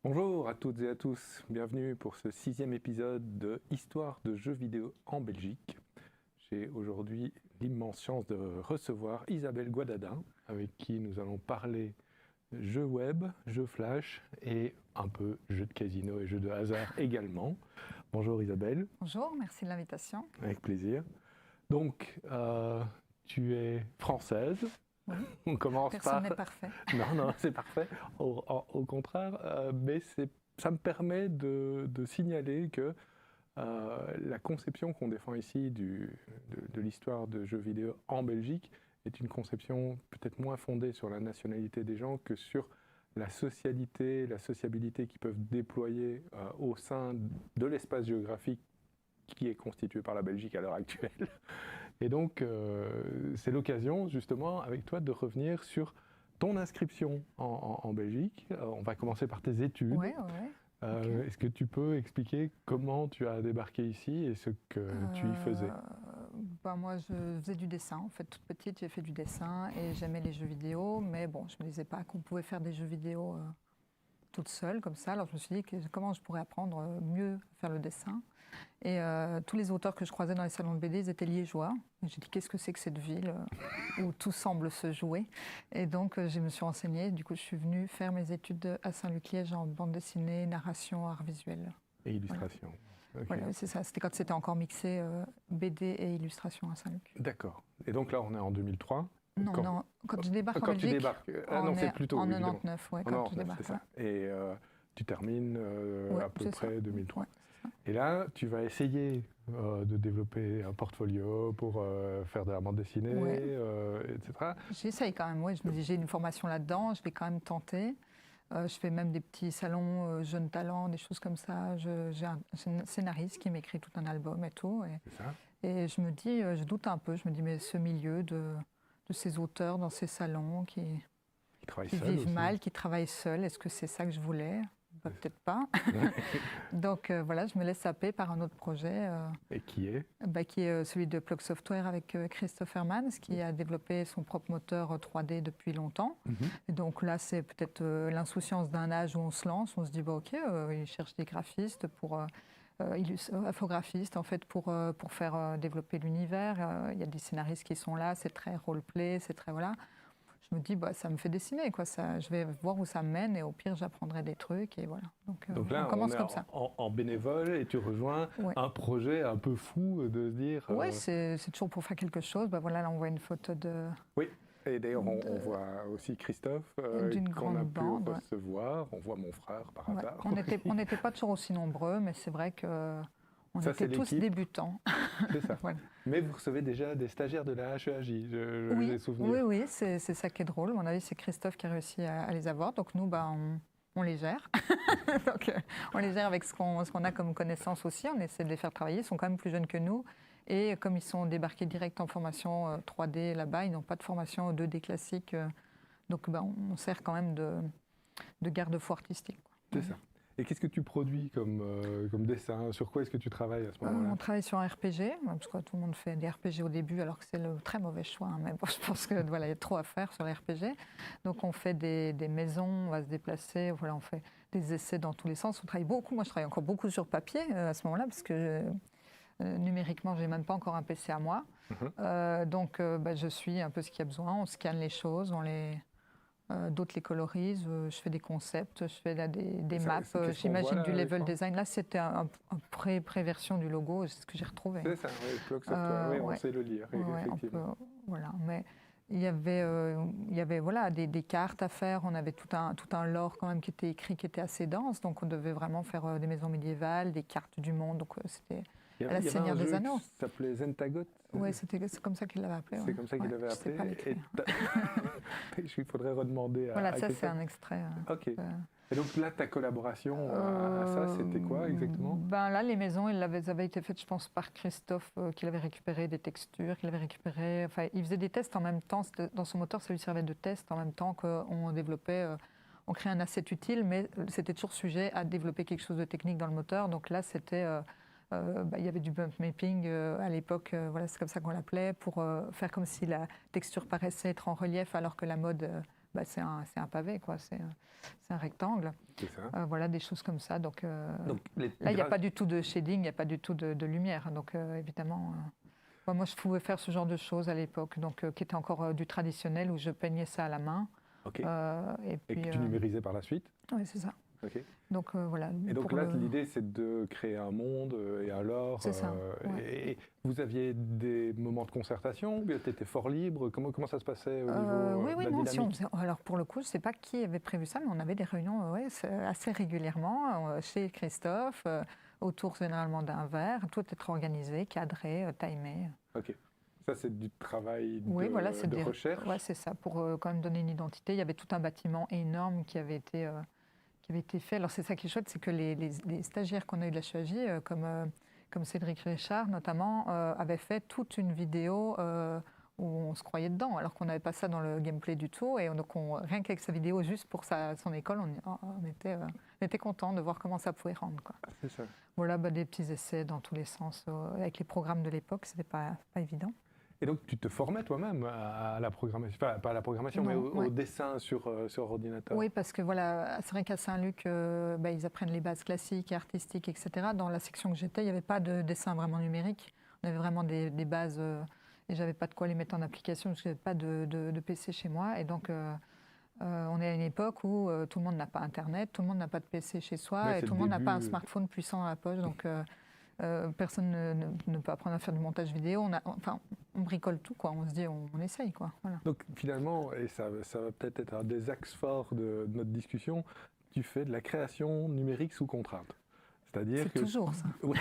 Bonjour à toutes et à tous, bienvenue pour ce 6e épisode de Histoire de jeux vidéo en Belgique. J'ai aujourd'hui l'immense chance de recevoir Isabelle Guadadin, avec qui nous allons parler jeux web, jeux flash et un peu jeux de casino et jeux de hasard également. Bonjour Isabelle. Bonjour, merci de l'invitation. Avec plaisir. Donc, tu es française. Oui. On commence Personne par... n'est parfait. Non, c'est parfait. Au contraire, mais ça me permet de signaler que la conception qu'on défend ici de l'histoire de jeux vidéo en Belgique est une conception peut-être moins fondée sur la nationalité des gens que sur la socialité, la sociabilité qu'ils peuvent déployer au sein de l'espace géographique qui est constitué par la Belgique à l'heure actuelle. Et donc, c'est l'occasion, justement, avec toi, de revenir sur ton inscription en Belgique. On va commencer par tes études. Oui. Okay. Est-ce que tu peux expliquer comment tu as débarqué ici et ce que tu y faisais? Moi, je faisais du dessin. En fait, toute petite, j'ai fait du dessin et j'aimais les jeux vidéo. Mais bon, je ne me disais pas qu'on pouvait faire des jeux vidéo toute seule, comme ça. Alors, je me suis dit comment je pourrais apprendre mieux à faire le dessin. Et tous les auteurs que je croisais dans les salons de BD, ils étaient liégeois. Et j'ai dit, qu'est-ce que c'est que cette ville où tout semble se jouer? Et donc, je me suis renseignée. Du coup, je suis venue faire mes études à Saint-Luc-Liège en bande dessinée, narration, art visuel. Et illustration. Voilà, okay. Voilà, c'est ça. C'était quand c'était encore mixé BD et illustration à Saint-Luc. D'accord. Et donc là, on est en 200003. Non, quand je débarque en Belgique, tu débarques. Non, c'est plutôt en 99, ouais, quand je débarque. C'est ça. Et tu termines à peu près 2003. Ouais, et là, tu vas essayer de développer un portfolio pour faire de la bande dessinée, etc. J'essaye quand même, je me dis, j'ai une formation là-dedans, je vais quand même tenter. Je fais même des petits salons jeunes talents, des choses comme ça. J'ai un scénariste qui m'écrit tout un album et tout. Et je me dis, je doute un peu, je me dis, mais ce milieu de ces auteurs dans ces salons qui vivent mal, qui travaillent seuls, est-ce que c'est ça que je voulais? Peut-être pas. Donc voilà, je me laisse happer par un autre projet. Et qui est qui est celui de Plug Software avec Christophe Hermans, qui a développé son propre moteur 3D depuis longtemps. Et donc là, c'est peut-être l'insouciance d'un âge où on se lance, on se dit, ok, il cherche des graphistes pour... infographistes en fait pour faire développer l'univers. Il y a des scénaristes qui sont là, c'est très roleplay, c'est très voilà. Je me dis ça me fait dessiner quoi. Ça, je vais voir où ça me mène et au pire j'apprendrai des trucs et voilà. Donc là on commence est comme ça. En bénévole et tu rejoins un projet un peu fou de se dire. Oui, c'est toujours pour faire quelque chose. Voilà, là on voit une photo de. Oui. Et d'ailleurs, on voit aussi Christophe qu'on a pu recevoir. On voit mon frère par hasard. On n'était pas toujours aussi nombreux, mais c'est vrai que on était tous débutants. C'est ça. Voilà. Mais vous recevez déjà des stagiaires de la HEAJ, j'ai souvenir. Oui, c'est ça qui est drôle. À mon avis, c'est Christophe qui a réussi à les avoir. Donc nous, on les gère. Donc, on les gère avec ce qu'on a comme connaissances aussi. On essaie de les faire travailler. Ils sont quand même plus jeunes que nous. Et comme ils sont débarqués direct en formation 3D là-bas, ils n'ont pas de formation 2D classique. Donc on sert quand même de garde-fou artistique. C'est ça. Et qu'est-ce que tu produis comme dessin? Sur quoi est-ce que tu travailles à ce moment-là? On travaille sur un RPG, parce que tout le monde fait des RPG au début, alors que c'est le très mauvais choix. Mais bon, je pense qu'il y a trop à faire sur les RPG. Donc on fait des maisons, on va se déplacer, on fait des essais dans tous les sens. On travaille beaucoup, moi je travaille encore beaucoup sur papier à ce moment-là, parce que numériquement, je n'ai même pas encore un PC à moi. Donc je suis un peu ce qu'il y a besoin, on scanne les choses, d'autres les colorisent, je fais des concepts, je fais des maps, j'imagine du level design. Là, c'était un pré-version du logo, c'est ce que j'ai retrouvé. C'est ça, oui, Plug Software, on sait le lire, effectivement. Voilà, mais il y avait des cartes à faire, on avait tout un lore quand même qui était écrit, qui était assez dense, donc on devait vraiment faire des maisons médiévales, des cartes du monde, donc c'était... La Seigneur des Anneaux. Ça s'appelait Zentagot. Oui, c'est comme ça qu'il l'avait appelé. C'est comme ça qu'il l'avait appelé. Il faudrait redemander à... Voilà, ça c'est un extrait. Ok. Et donc là, ta collaboration à ça, c'était quoi exactement? Là, les maisons, elles avaient été faites, je pense, par Christophe, qui avait récupéré des textures, qu'il avait récupéré... Enfin, il faisait des tests en même temps. Dans son moteur, ça lui servait de test en même temps qu'on développait... on créait un asset utile, mais c'était toujours sujet à développer quelque chose de technique dans le moteur. Donc là, c'était... il y avait du bump mapping à l'époque, c'est comme ça qu'on l'appelait, pour faire comme si la texture paraissait être en relief alors que la mode c'est un pavé, quoi. C'est un rectangle. C'est ça. Voilà, des choses comme ça. Donc là, les il n'y a pas du tout de shading, il n'y a pas du tout de lumière. Donc évidemment, moi, je pouvais faire ce genre de choses à l'époque, donc qui était encore du traditionnel, où je peignais ça à la main. Ok. Et puis, que tu numérisais par la suite. Oui, c'est ça. Ok. Donc voilà. Et donc là, l'idée, c'est de créer un monde, et alors... C'est ça, ouais. Et vous aviez des moments de concertation, ou bien tu étais fort libre? Comment ça se passait au niveau oui, de la non, dynamique? alors pour le coup, je ne sais pas qui avait prévu ça, mais on avait des réunions assez régulièrement chez Christophe, autour généralement d'un verre, tout était organisé, cadré, timé. Ok. Ça, c'est du travail Oui, voilà, c'est de recherche? Oui, c'est ça, pour quand même donner une identité. Il y avait tout un bâtiment énorme qui avait été fait. Alors c'est ça qui est chouette, c'est que les stagiaires qu'on a eu de la chirurgie, comme Cédric Richard notamment, avaient fait toute une vidéo où on se croyait dedans, alors qu'on n'avait pas ça dans le gameplay du tout. Et donc rien qu'avec sa vidéo, juste pour son école, on était content de voir comment ça pouvait rendre, quoi. C'est ça. Voilà, des petits essais dans tous les sens. Avec les programmes de l'époque, c'était pas évident. Et donc, tu te formais toi-même à la programmation, pas à la programmation, Non, mais ouais. au dessin sur ordinateur? Oui, parce que voilà, c'est vrai qu'à Saint-Luc, ils apprennent les bases classiques et artistiques, etc. Dans la section que j'étais, il n'y avait pas de dessin vraiment numérique. On avait vraiment des bases, et je n'avais pas de quoi les mettre en application, parce que je n'avais pas de PC chez moi. Et donc, on est à une époque où tout le monde n'a pas Internet, tout le monde n'a pas de PC chez soi, Ouais, et tout le monde n'a pas un smartphone puissant dans la poche. Donc, personne ne peut apprendre à faire du montage vidéo. On bricole tout, quoi. On se dit, on essaye, quoi. Voilà. Donc finalement, et ça va peut-être être un des axes forts de notre discussion, tu fais de la création numérique sous contrainte. C'est toujours ça. Oui.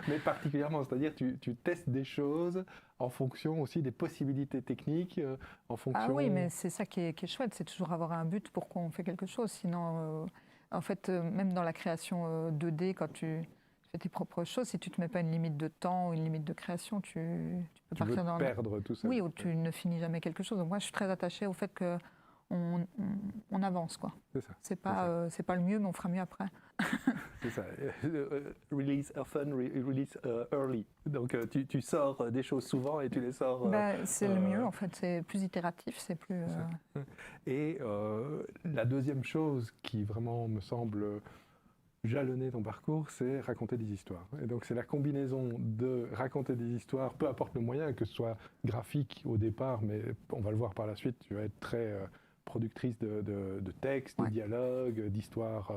Mais particulièrement, c'est-à-dire tu testes des choses en fonction aussi des possibilités techniques, en fonction... Ah oui, mais c'est ça qui est chouette, c'est toujours avoir un but pour qu'on fait quelque chose. Sinon, en fait, même dans la création 2D, quand tu fais tes propres choses, si tu ne te mets pas une limite de temps ou une limite de création, tu peux partir dans... perdre tout ça. Oui, ou tu ne finis jamais quelque chose. Donc moi, je suis très attachée au fait qu'on avance, quoi. C'est ça. C'est pas le mieux, mais on fera mieux après. C'est ça. Release often, release early. Donc tu sors des choses souvent et tu les sors... c'est le mieux, en fait. C'est plus itératif, c'est plus... Et la deuxième chose qui vraiment me semble jalonner ton parcours, c'est raconter des histoires. Et donc c'est la combinaison de raconter des histoires, peu importe le moyen, que ce soit graphique au départ, mais on va le voir par la suite, tu vas être très productrice de textes, de dialogues, d'histoires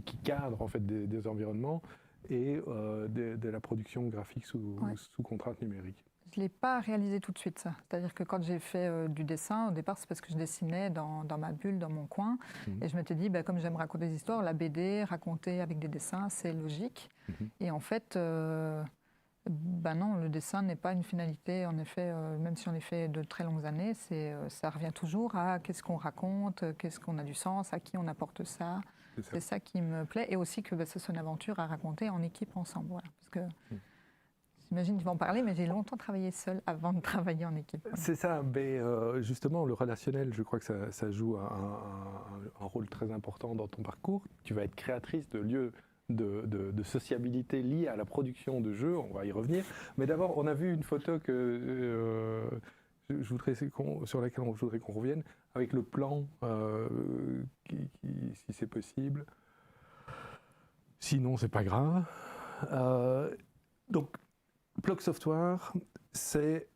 qui cadrent en fait des environnements, et de la production graphique sous contrainte numérique. Je ne l'ai pas réalisé tout de suite, ça. C'est-à-dire que quand j'ai fait du dessin, au départ, c'est parce que je dessinais dans ma bulle, dans mon coin. Et je m'étais dit, comme j'aime raconter des histoires, la BD, raconter avec des dessins, c'est logique. Et en fait, non, le dessin n'est pas une finalité. En effet, même si on est fait de très longues années, ça revient toujours à qu'est-ce qu'on raconte, qu'est-ce qu'on a du sens, à qui on apporte ça. C'est ça qui me plaît. Et aussi que ce soit une aventure à raconter en équipe ensemble. Voilà. Parce que... J'imagine que tu vas en parler, mais j'ai longtemps travaillé seule avant de travailler en équipe. C'est ça, mais justement, le relationnel, je crois que ça joue un rôle très important dans ton parcours. Tu vas être créatrice de lieux de sociabilité liés à la production de jeux, on va y revenir. Mais d'abord, on a vu une photo sur laquelle je voudrais qu'on revienne, avec le plan, si c'est possible. Sinon, c'est pas grave. Donc, Block Software, c'est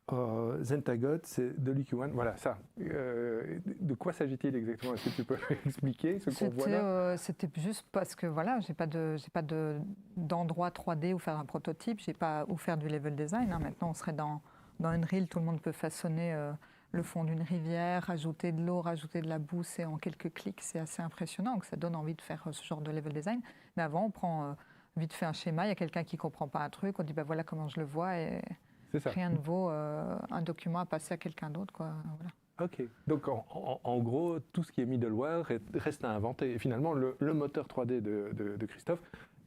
Zentagot, c'est de l'UQ1. Voilà, ça. De quoi s'agit-il exactement? Est-ce que tu peux expliquer ce qu'on voit là? C'était juste parce que voilà, j'ai pas d'endroit 3D où faire un prototype, j'ai pas où faire du level design. Maintenant, on serait dans Unreal, tout le monde peut façonner le fond d'une rivière, rajouter de l'eau, rajouter de la boue, c'est en quelques clics, c'est assez impressionnant. Donc ça donne envie de faire ce genre de level design. Mais avant, on prend vite fait un schéma, il y a quelqu'un qui ne comprend pas un truc, on dit voilà comment je le vois, et rien ne vaut un document à passer à quelqu'un d'autre, quoi. Voilà. Ok, donc en gros, tout ce qui est middleware reste à inventer. Et finalement, le moteur 3D de Christophe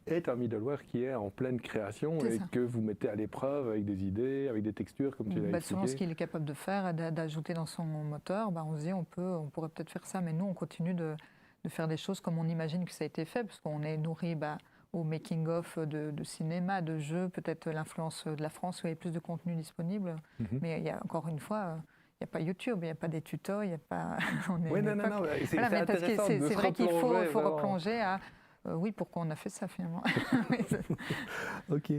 est un middleware qui est en pleine création et que vous mettez à l'épreuve avec des idées, avec des textures, comme tu l'as expliqué. Selon ce qu'il est capable de faire, d'ajouter dans son moteur, on se dit on pourrait peut-être faire ça, mais nous on continue de faire des choses comme on imagine que ça a été fait, parce qu'on est nourri au making-of de cinéma, de jeux, peut-être l'influence de la France où il y a plus de contenu disponible. Mais il y a encore une fois, n'y a pas YouTube, il n'y a pas des tutos, il n'y a pas... Oui, non, c'est Voilà, mais intéressant de c'est se vrai qu'il faut replonger, replonger à... oui, pourquoi on a fait ça finalement. Ok.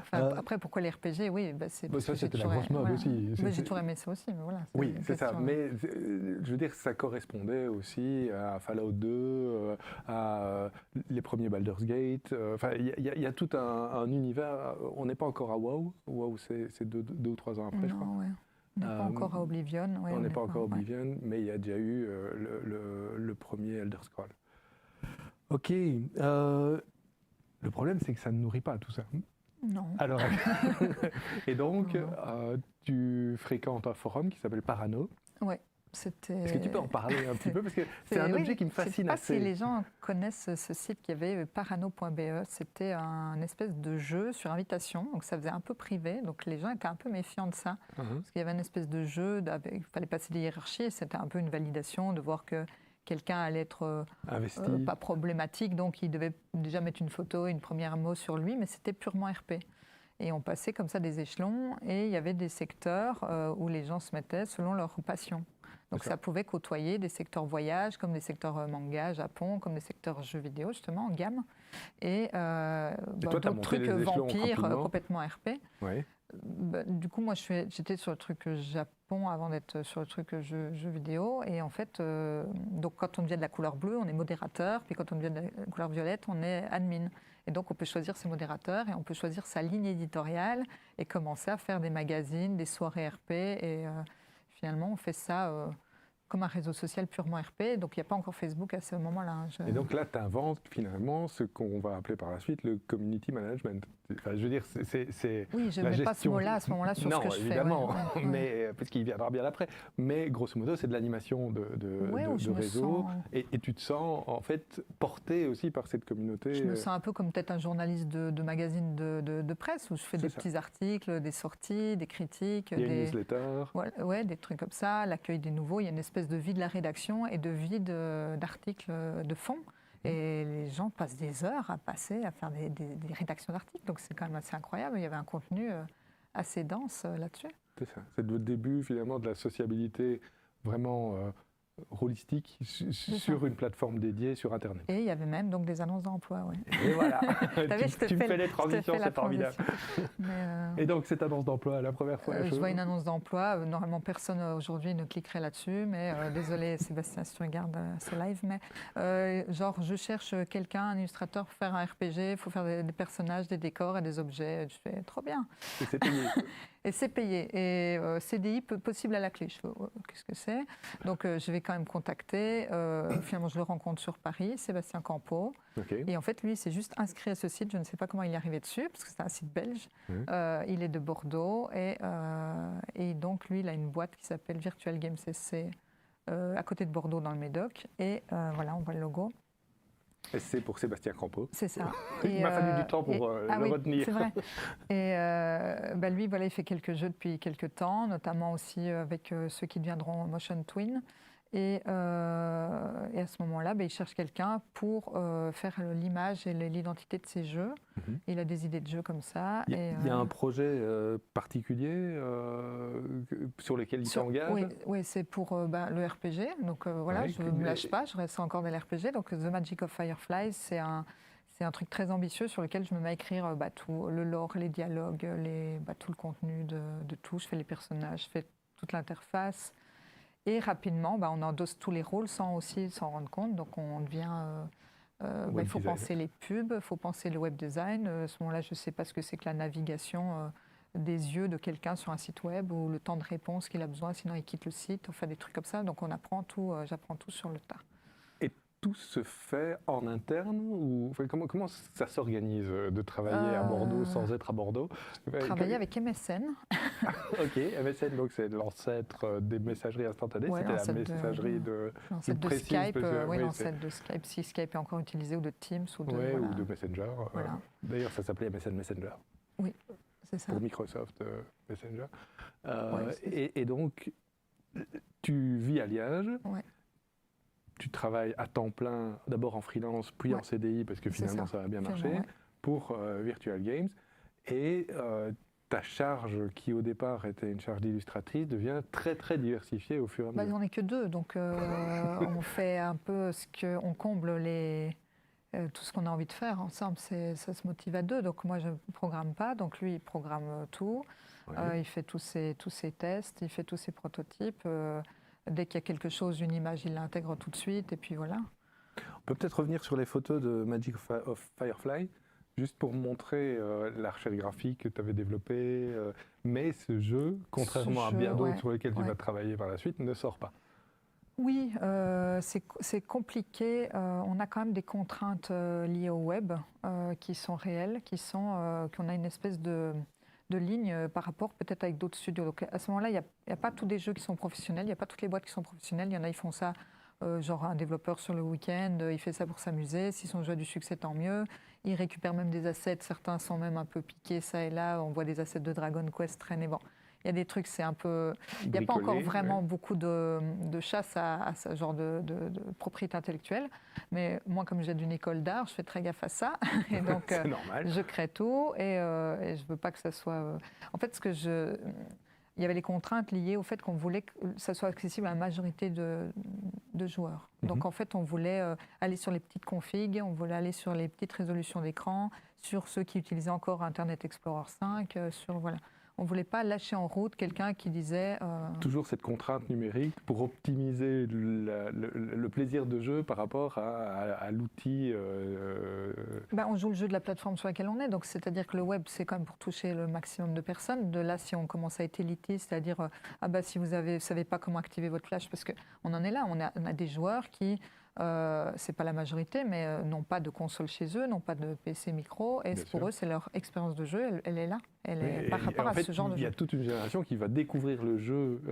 Enfin, après, pourquoi les RPG? Oui, c'est parce Ça, que j'ai c'était la toujours, grosse mode aussi. j'ai toujours aimé ça aussi, mais voilà. Oui, une c'est ça. question. Mais je veux dire, ça correspondait aussi à Fallout 2, à les premiers Baldur's Gate. Enfin, il y a tout un univers. On n'est pas encore à WoW. WoW, c'est 2 ou 3 ans après, je crois. Ouais. On n'est pas encore à Oblivion. Ouais, on n'est pas encore à ouais. Oblivion, mais il y a déjà eu le premier Elder Scrolls. Ok. Le problème, c'est que ça ne nourrit pas tout ça. Non. Alors, et donc, tu fréquentes un forum qui s'appelle Parano. Ouais, c'était... Est-ce que tu peux en parler un petit peu? Parce que c'est un objet qui me fascine assez. Je ne sais pas si les gens connaissent ce site qu'il y avait, parano.be. C'était un espèce de jeu sur invitation, donc ça faisait un peu privé, donc les gens étaient un peu méfiants de ça. Parce qu'il y avait une espèce de jeu, il fallait passer des hiérarchies, et c'était un peu une validation de voir que quelqu'un allait être pas problématique, donc il devait déjà mettre une photo, une première mot sur lui, mais c'était purement RP. Et on passait comme ça des échelons, et il y avait des secteurs où les gens se mettaient selon leur passion. Donc ça pouvait côtoyer des secteurs voyage, comme des secteurs manga, Japon, comme des secteurs jeux vidéo, justement, en gamme. Et d'autres trucs vampires, complètement RP. Ouais. Du coup, moi, j'étais sur le truc Japon avant d'être sur le truc jeux vidéo. Et en fait, donc quand on devient de la couleur bleue, on est modérateur. Puis quand on devient de la couleur violette, on est admin. Et donc, on peut choisir ses modérateurs et on peut choisir sa ligne éditoriale et commencer à faire des magazines, des soirées RP. Et finalement, on fait ça comme un réseau social purement RP. Donc, il n'y a pas encore Facebook à ce moment-là. Et donc là, tu inventes finalement ce qu'on va appeler par la suite le community management. Enfin, je veux dire, c'est oui, je ne mets pas ce mot-là à ce moment-là sur ce que je fais. Non, évidemment, mais parce qu'il viendra bien après. Mais grosso modo, c'est de l'animation de réseau. Et tu te sens en fait porté aussi par cette communauté. Je me sens un peu comme peut-être un journaliste de magazine de presse où je fais des petits articles, des sorties, des critiques. Il y a une newsletter. Ouais, des trucs comme ça, l'accueil des nouveaux. Il y a une espèce de vie de la rédaction et de vie d'articles de fond. Et les gens passent des heures à faire des rédactions d'articles. Donc c'est quand même assez incroyable. Il y avait un contenu assez dense là-dessus. C'est ça. C'est le début finalement de la sociabilité vraiment holistique sur une plateforme dédiée sur Internet. Et il y avait même donc des annonces d'emploi. Ouais. Et voilà, tu me fais les transitions, c'est formidable. Et donc cette annonce d'emploi, la première fois je vois une annonce d'emploi, normalement personne aujourd'hui ne cliquerait là-dessus, mais désolé Sébastien si tu regardes ce live, mais genre je cherche quelqu'un, un illustrateur pour faire un RPG, il faut faire des personnages, des décors et des objets, je fais trop bien. Et c'est payé. Et c'est payé. Et CDI possible à la clé. Je fais, qu'est-ce que c'est? Donc je vais quand même contacter. Finalement, je le rencontre sur Paris, Sébastien Campo. Okay. Et en fait, lui, il s'est juste inscrit à ce site. Je ne sais pas comment il est arrivé dessus, parce que c'est un site belge. Il est de Bordeaux. Et donc, lui, il a une boîte qui s'appelle Virtual Game CC à côté de Bordeaux, dans le Médoc. Et voilà, on voit le logo. Et c'est pour Sébastien Campo. C'est ça. Il m'a fallu du temps pour le retenir. C'est vrai. Et lui, voilà, il fait quelques jeux depuis quelques temps, notamment aussi avec ceux qui deviendront Motion Twin. Et à ce moment-là, il cherche quelqu'un pour faire l'image et l'identité de ses jeux. Il a des idées de jeux comme ça. Il y a un projet particulier sur lequel il s'engage? Oui, c'est pour le RPG. Donc voilà, je ne me lâche pas, je reste encore dans l'RPG. Donc The Magic of Fireflies, c'est un truc très ambitieux sur lequel je me mets à écrire tout le lore, les dialogues, tout le contenu de tout. Je fais les personnages, je fais toute l'interface. Et rapidement, on endosse tous les rôles sans s'en rendre compte. Donc on devient... il faut penser les pubs, il faut penser le web design. À ce moment-là, je ne sais pas ce que c'est que la navigation des yeux de quelqu'un sur un site web ou le temps de réponse qu'il a besoin, sinon il quitte le site. On fait des trucs comme ça. Donc on apprend tout, j'apprends tout sur le tas. Tout se fait en interne ou comment ça s'organise de travailler à Bordeaux sans être à Bordeaux? Travailler avec MSN. Ok, MSN, donc c'est l'ancêtre des messageries instantanées, c'était la messagerie de Skype, l'ancêtre de Skype, si Skype est encore utilisé, ou de Teams, ou de Messenger. Voilà. D'ailleurs, ça s'appelait MSN Messenger. Oui, c'est ça. Pour Microsoft Messenger. Et donc, tu vis à Liège. Ouais. Tu travailles à temps plein, d'abord en freelance, puis en CDI, parce que finalement ça a bien marché, pour Virtual Games. Et ta charge, qui au départ était une charge d'illustratrice, devient très très diversifiée au fur et à mesure. On n'est que deux, donc on fait un peu on comble tout ce qu'on a envie de faire ensemble. Ça se motive à deux. Donc moi je ne programme pas, donc lui il programme tout. Ouais. Il fait tous ses tests, il fait tous ses prototypes. Dès qu'il y a quelque chose, une image, il l'intègre tout de suite, et puis voilà. On peut peut-être revenir sur les photos de Magic of Firefly, juste pour montrer la recherche graphique que tu avais développée. Mais ce jeu, contrairement à bien d'autres sur lesquels tu vas travailler par la suite, ne sort pas. Oui, c'est compliqué. On a quand même des contraintes liées au web qui sont réelles, qu'on a une espèce de ligne par rapport peut-être avec d'autres studios. Donc à ce moment-là, il n'y a pas tous des jeux qui sont professionnels, il n'y a pas toutes les boîtes qui sont professionnelles. Il y en a, ils font ça, genre un développeur sur le week-end, il fait ça pour s'amuser. Si son jeu a du succès, tant mieux. Il récupère même des assets, certains sont même un peu piqués, ça et là. On voit des assets de Dragon Quest traîner. Bon, il y a des trucs, c'est un peu... Il n'y a pas encore vraiment beaucoup de chasse à ce genre de propriété intellectuelle. Mais moi, comme j'ai d'une école d'art, je fais très gaffe à ça. Et donc, je crée tout et je ne veux pas que ça soit... En fait, il y avait les contraintes liées au fait qu'on voulait que ça soit accessible à la majorité de joueurs. Donc en fait, on voulait aller sur les petites configs, on voulait aller sur les petites résolutions d'écran, sur ceux qui utilisaient encore Internet Explorer 5, voilà. On ne voulait pas lâcher en route quelqu'un qui disait... Toujours cette contrainte numérique pour optimiser le plaisir de jeu par rapport à l'outil... on joue le jeu de la plateforme sur laquelle on est, donc c'est-à-dire que le web, c'est quand même pour toucher le maximum de personnes. De là, si on commence à être élitiste, c'est-à-dire si vous ne savez pas comment activer votre flash, parce qu'on en est là, on a des joueurs qui... c'est pas la majorité, mais n'ont pas de console chez eux, n'ont pas de PC micro, et pour eux, c'est leur expérience de jeu, elle est là, par rapport à ce genre de jeu. Il y a toute une génération qui va découvrir le jeu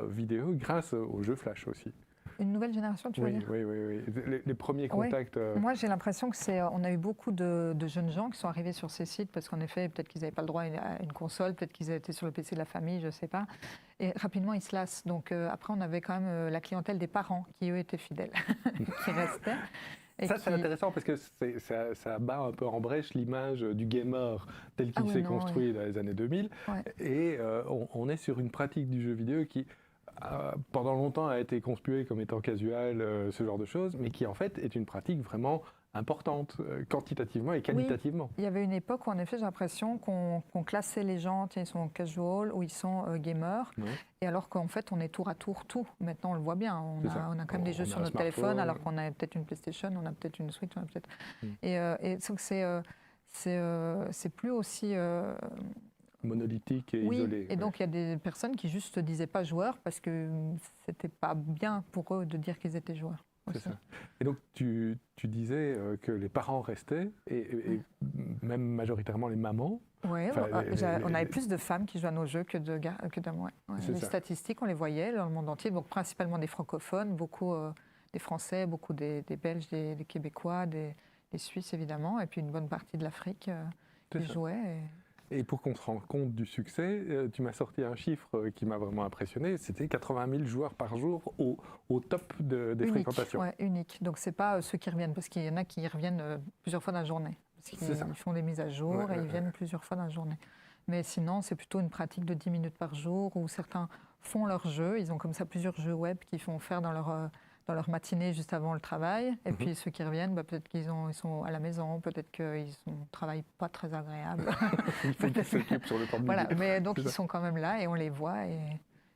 vidéo grâce au jeu Flash aussi. Une nouvelle génération, tu veux dire ? Oui. Les premiers contacts... Moi, j'ai l'impression on a eu beaucoup de jeunes gens qui sont arrivés sur ces sites parce qu'en effet, peut-être qu'ils n'avaient pas le droit à une console, peut-être qu'ils étaient sur le PC de la famille, je ne sais pas. Et rapidement, ils se lassent. Donc après, on avait quand même la clientèle des parents qui, eux, étaient fidèles, qui restaient. C'est intéressant parce que ça bat un peu en brèche l'image du gamer tel qu'il s'est construit dans les années 2000. Ouais. Et on est sur une pratique du jeu vidéo qui... pendant longtemps a été conspuée comme étant casual, ce genre de choses, mais qui en fait est une pratique vraiment importante, quantitativement et qualitativement. Oui. Il y avait une époque où en effet j'ai l'impression qu'on classait les gens, tiens, ils sont casual ou ils sont gamers, et alors qu'en fait on est tour à tour tout. Maintenant on le voit bien, on a quand même des jeux sur notre téléphone, alors qu'on a peut-être une PlayStation, on a peut-être une Switch, on a peut-être... Et donc c'est plus aussi... monolithique et isolé. Et donc il y a des personnes qui juste ne disaient pas joueurs parce que c'était pas bien pour eux de dire qu'ils étaient joueurs. C'est ça. Et donc tu disais que les parents restaient et même majoritairement les mamans. Oui, on avait plus de femmes qui jouaient à nos jeux que d'hommes. Les statistiques, on les voyait dans le monde entier, donc principalement des francophones, beaucoup des Français, beaucoup des Belges, des Québécois, des Suisses évidemment, et puis une bonne partie de l'Afrique qui jouait. Et pour qu'on se rende compte du succès, tu m'as sorti un chiffre qui m'a vraiment impressionné, c'était 80 000 joueurs par jour au top des fréquentations. Oui, unique. Donc ce n'est pas ceux qui reviennent, parce qu'il y en a qui reviennent plusieurs fois dans la journée. Parce qu'ils font des mises à jour et ils viennent plusieurs fois dans la journée. Mais sinon, c'est plutôt une pratique de 10 minutes par jour où certains font leur jeu. Ils ont comme ça plusieurs jeux web qu'ils font faire dans leur matinée juste avant le travail. Et puis ceux qui reviennent, peut-être qu'ils sont à la maison, peut-être qu'ils ne travaillent pas très agréable. Il faut qu'ils s'occupent sur le temps de voilà, mais donc ils sont quand même là et on les voit. Et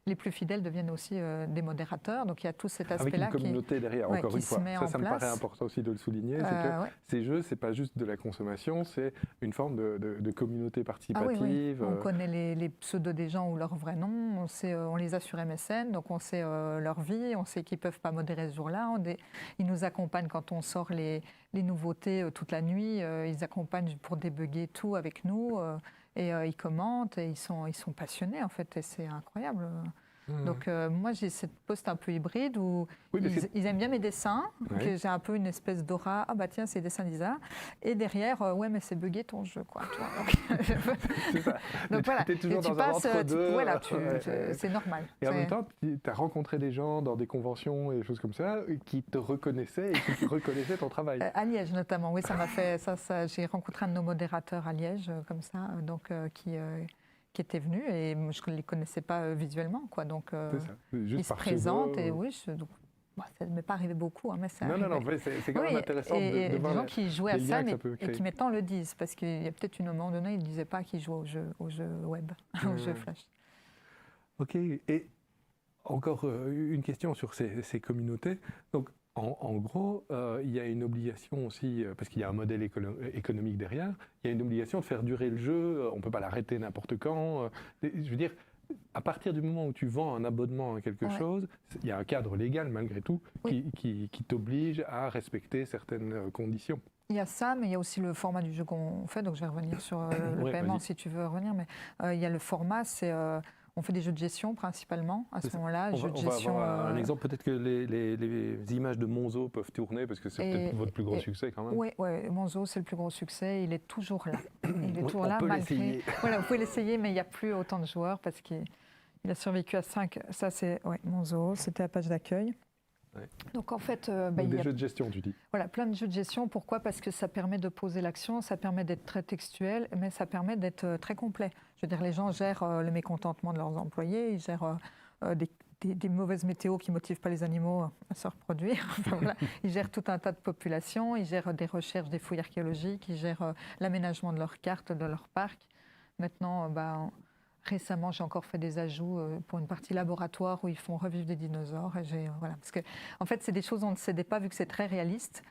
les plus fidèles deviennent aussi des modérateurs. Donc il y a tout cet aspect-là. Avec une communauté derrière, encore une fois. Ça me paraît important aussi de le souligner. C'est que ces jeux, ce n'est pas juste de la consommation, c'est une forme de communauté participative. On connaît les pseudos des gens ou leur vrai nom, on les a sur MSN, donc on sait leur vie, on sait qu'ils ne peuvent pas modérer ce jour-là. Ils nous accompagnent quand on sort les nouveautés toute la nuit. Ils accompagnent pour débugger tout avec nous. Et ils commentent et ils sont passionnés en fait et c'est incroyable. Donc moi j'ai cette poste un peu hybride où ils aiment bien mes dessins, que j'ai un peu une espèce d'aura, tiens c'est dessins d'Isa, et derrière mais c'est buggé ton jeu quoi. C'est ça. Donc voilà, t'es toujours dans un entre-deux. Voilà, c'est normal. Et en même temps tu as rencontré des gens dans des conventions et des choses comme ça qui te reconnaissaient et qui reconnaissaient ton travail. À Liège notamment, oui ça m'a fait ça j'ai rencontré un de nos modérateurs à Liège comme ça, donc qui étaient venus et je ne les connaissais pas visuellement, quoi. Donc C'est ça. Juste ils se par présentent pseudo, et oui, donc, ça ne m'est pas arrivé beaucoup, hein, mais ça Non, arrivait. mais c'est quand même Oui, intéressant et de des voir gens qui jouaient à les ça, liens que ça mais, peut et créer. qui maintenant le disent, parce qu'il y a peut-être un moment donné, ils ne disaient pas qu'ils jouaient au jeu web, au jeu Flash. Ok, et encore une question sur ces communautés. Donc, en gros, il y a une obligation aussi, parce qu'il y a un modèle économique derrière, il y a une obligation de faire durer le jeu, on ne peut pas l'arrêter n'importe quand. Je veux dire, à partir du moment où tu vends un abonnement à quelque chose, il y a un cadre légal malgré tout qui t'oblige à respecter certaines conditions. Il y a ça, mais il y a aussi le format du jeu qu'on fait, donc je vais revenir sur le paiement si tu veux revenir, mais il y a le format, c'est... on fait des jeux de gestion principalement à ce moment-là. On va avoir un exemple, peut-être que les images de Monzo peuvent tourner, parce que c'est peut-être votre plus gros succès quand même. Oui, Monzo c'est le plus gros succès, il est toujours là. Il est toujours là malgré... Voilà, vous pouvez l'essayer, mais il n'y a plus autant de joueurs parce qu'il a survécu à 5. Ça c'est Monzo, c'était la page d'accueil. Ouais. Donc en fait, des jeux de gestion, tu dis. Voilà, plein de jeux de gestion. Pourquoi ? Parce que ça permet de poser l'action, ça permet d'être très textuel, mais ça permet d'être très complet. Je veux dire, les gens gèrent le mécontentement de leurs employés, ils gèrent des mauvaises météos qui ne motivent pas les animaux à se reproduire. Enfin, voilà. Ils gèrent tout un tas de populations, ils gèrent des recherches, des fouilles archéologiques, ils gèrent l'aménagement de leurs cartes, de leurs parcs. Maintenant, récemment, j'ai encore fait des ajouts pour une partie laboratoire où ils font revivre des dinosaures. Et voilà, parce que, en fait, c'est des choses on ne cédait pas vu que c'est très réaliste.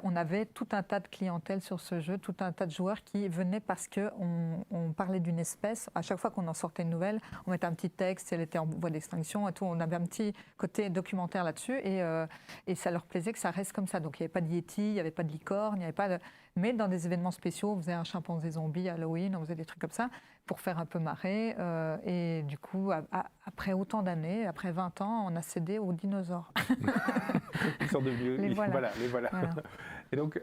On avait tout un tas de clientèle sur ce jeu, tout un tas de joueurs qui venaient parce qu'on parlait d'une espèce. À chaque fois qu'on en sortait une nouvelle, on mettait un petit texte, si elle était en voie d'extinction et tout. On avait un petit côté documentaire là-dessus et ça leur plaisait que ça reste comme ça. Donc il n'y avait pas de yéti, il n'y avait pas de licorne, il n'y avait pas de... Mais dans des événements spéciaux, on faisait un chimpanzé zombie à Halloween, on faisait des trucs comme ça pour faire un peu marrer. Et du coup, après autant d'années, après 20 ans, on a cédé aux dinosaures. Ils sont devenus... Les voilà. Voilà. Et donc,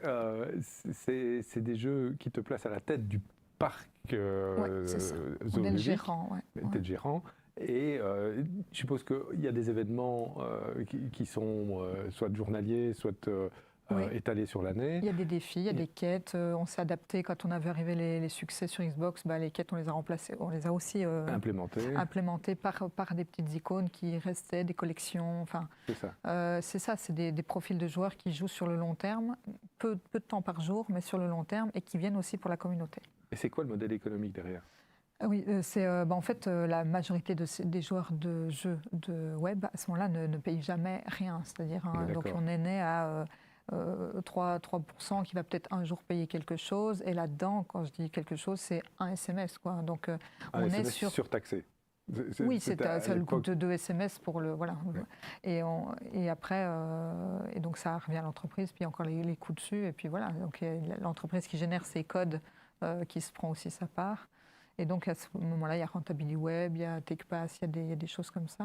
c'est des jeux qui te placent à la tête du parc zoologique. On est le gérant. T'es le gérant. Et je suppose qu'il y a des événements qui sont soit journaliers, soit étalés sur l'année. Il y a des défis, il y a des quêtes. On s'est adapté quand on avait arrivé les succès sur Xbox. Les quêtes, on les a remplacées, on les a aussi implémentées par des petites icônes qui restaient, des collections. Enfin, c'est ça, c'est des profils de joueurs qui jouent sur le long terme, peu de temps par jour, mais sur le long terme, et qui viennent aussi pour la communauté. Et c'est quoi le modèle économique derrière ? Oui, c'est en fait la majorité des joueurs de jeux de web à ce moment-là ne payent jamais rien. C'est-à-dire, donc on est né à 3% qui va peut-être un jour payer quelque chose. Et là-dedans, quand je dis quelque chose, c'est un SMS, quoi. Donc on est surtaxé. Oui, ça le coût de 2 SMS pour le... Voilà. Ouais. Et après, et donc ça revient à l'entreprise, puis encore les coûts dessus. Et puis voilà, donc l'entreprise qui génère ces codes qui se prend aussi sa part. Et donc, à ce moment-là, il y a Rentability Web, il y a TechPass, il y a des choses comme ça.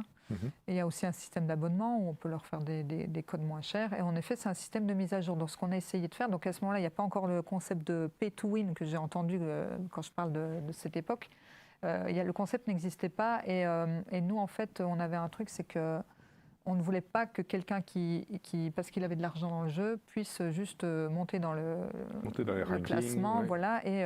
Et il y a aussi un système d'abonnement où on peut leur faire des codes moins chers. Et en effet, c'est un système de mise à jour. Donc, ce qu'on a essayé de faire, donc à ce moment-là, il n'y a pas encore le concept de pay to win que j'ai entendu quand je parle de cette époque. Le concept n'existait pas. Et nous, en fait, on avait un truc, c'est que on ne voulait pas que quelqu'un qui, parce qu'il avait de l'argent dans le jeu, puisse juste monter dans le classement, voilà, et